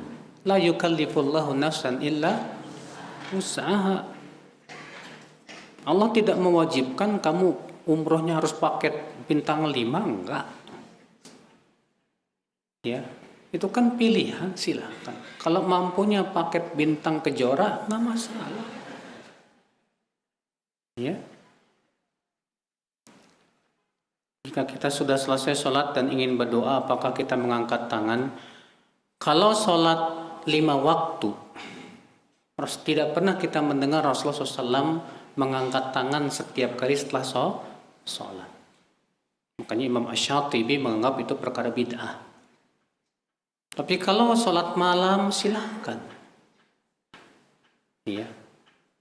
La yukallifullahu nafsan illa usaha. Allah tidak mewajibkan kamu umrohnya harus paket bintang 5, enggak. Ya, itu kan pilihan, silakan. Kalau mampunya paket bintang Kejora, nggak masalah. Ya. Jika kita sudah selesai sholat dan ingin berdoa, apakah kita mengangkat tangan? Kalau sholat 5 waktu, tidak pernah kita mendengar Rasulullah SAW mengangkat tangan setiap kali setelah sholat. Makanya Imam Asy-Syatibi menganggap itu perkara bid'ah. Tapi kalau sholat malam, silahkan. Ya.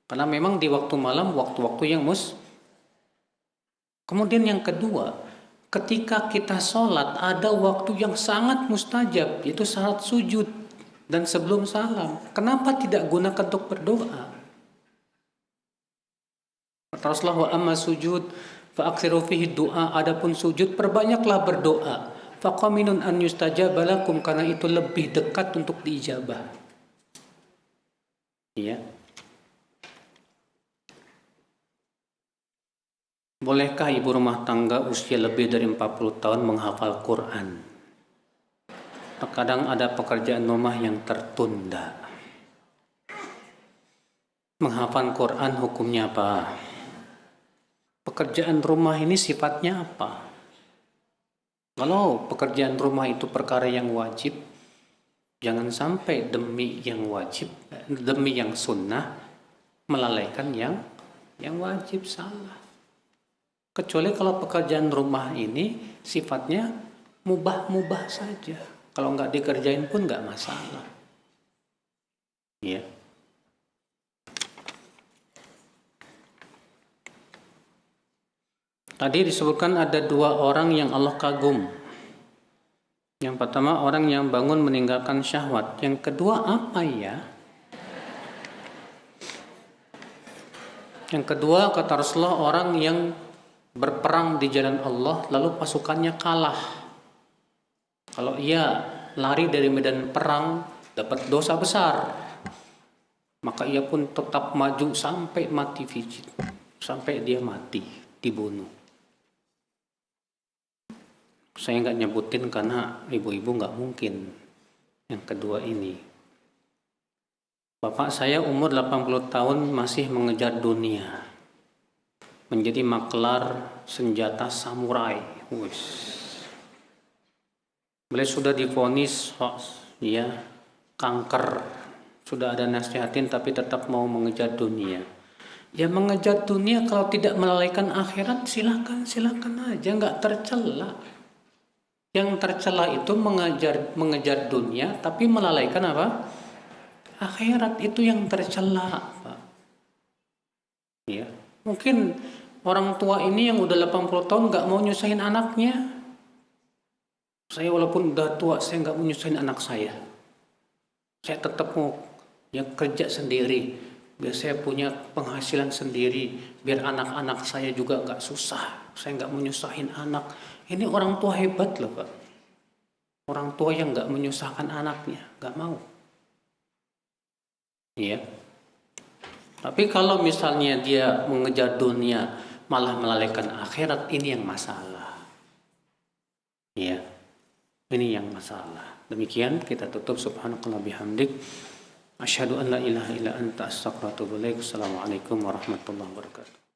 Karena memang di waktu malam, waktu-waktu yang Kemudian yang kedua, ketika kita sholat, ada waktu yang sangat mustajab, yaitu saat sujud dan sebelum salam. Kenapa tidak gunakan untuk berdoa? Rasulullah, wa amma sujud fa aksiru fihi du'a, adapun sujud perbanyaklah berdoa. Faqaminun an yustajaba lakum, karena itu lebih dekat untuk diijabah. Iya. Bolehkah ibu rumah tangga usia lebih dari 40 tahun menghafal Quran? Terkadang ada pekerjaan rumah yang tertunda. Menghafal Quran hukumnya apa? Pekerjaan rumah ini sifatnya apa? Kalau pekerjaan rumah itu perkara yang wajib, jangan sampai demi yang wajib, demi yang sunnah, melalaikan yang wajib, salah. Kecuali kalau pekerjaan rumah ini sifatnya mubah-mubah saja. Kalau nggak dikerjain pun nggak masalah. Ya. Tadi disebutkan ada 2 orang yang Allah kagum. Yang pertama, orang yang bangun meninggalkan syahwat. Yang kedua apa ya? Yang kedua, kata Rasulullah, orang yang berperang di jalan Allah lalu pasukannya kalah. Kalau ia lari dari medan perang, dapat dosa besar. Maka ia pun tetap maju sampai mati fisik, sampai dia mati, dibunuh. Saya nggak nyebutin karena ibu-ibu nggak mungkin yang kedua ini. Bapak saya umur 80 tahun masih mengejar dunia, menjadi maklar senjata samurai. Beliau sudah divonis ya kanker, sudah ada nasihatin tapi tetap mau mengejar dunia. Ya mengejar dunia kalau tidak melalaikan akhirat, silakan aja, nggak tercela. Yang tercela itu mengejar dunia tapi melalaikan apa? Akhirat, itu yang tercela, Pak. Ya, mungkin orang tua ini yang udah 80 tahun nggak mau nyusahin anaknya. Saya walaupun udah tua, saya nggak mau nyusahin anak saya. Saya tetap mau yang kerja sendiri, biar saya punya penghasilan sendiri, biar anak-anak saya juga nggak susah. Saya nggak mau nyusahin anak. Ini orang tua hebat loh, Pak. Orang tua yang nggak menyusahkan anaknya, nggak mau. Iya. Tapi kalau misalnya dia mengejar dunia malah melalaikan akhirat, ini yang masalah. Iya. Ini yang masalah. Demikian kita tutup. Subhanakallah bihamdik. Asyhadu an la ilaha illa anta astaghfiruka wa atubu ilaik. Assalamualaikum warahmatullahi wabarakatuh.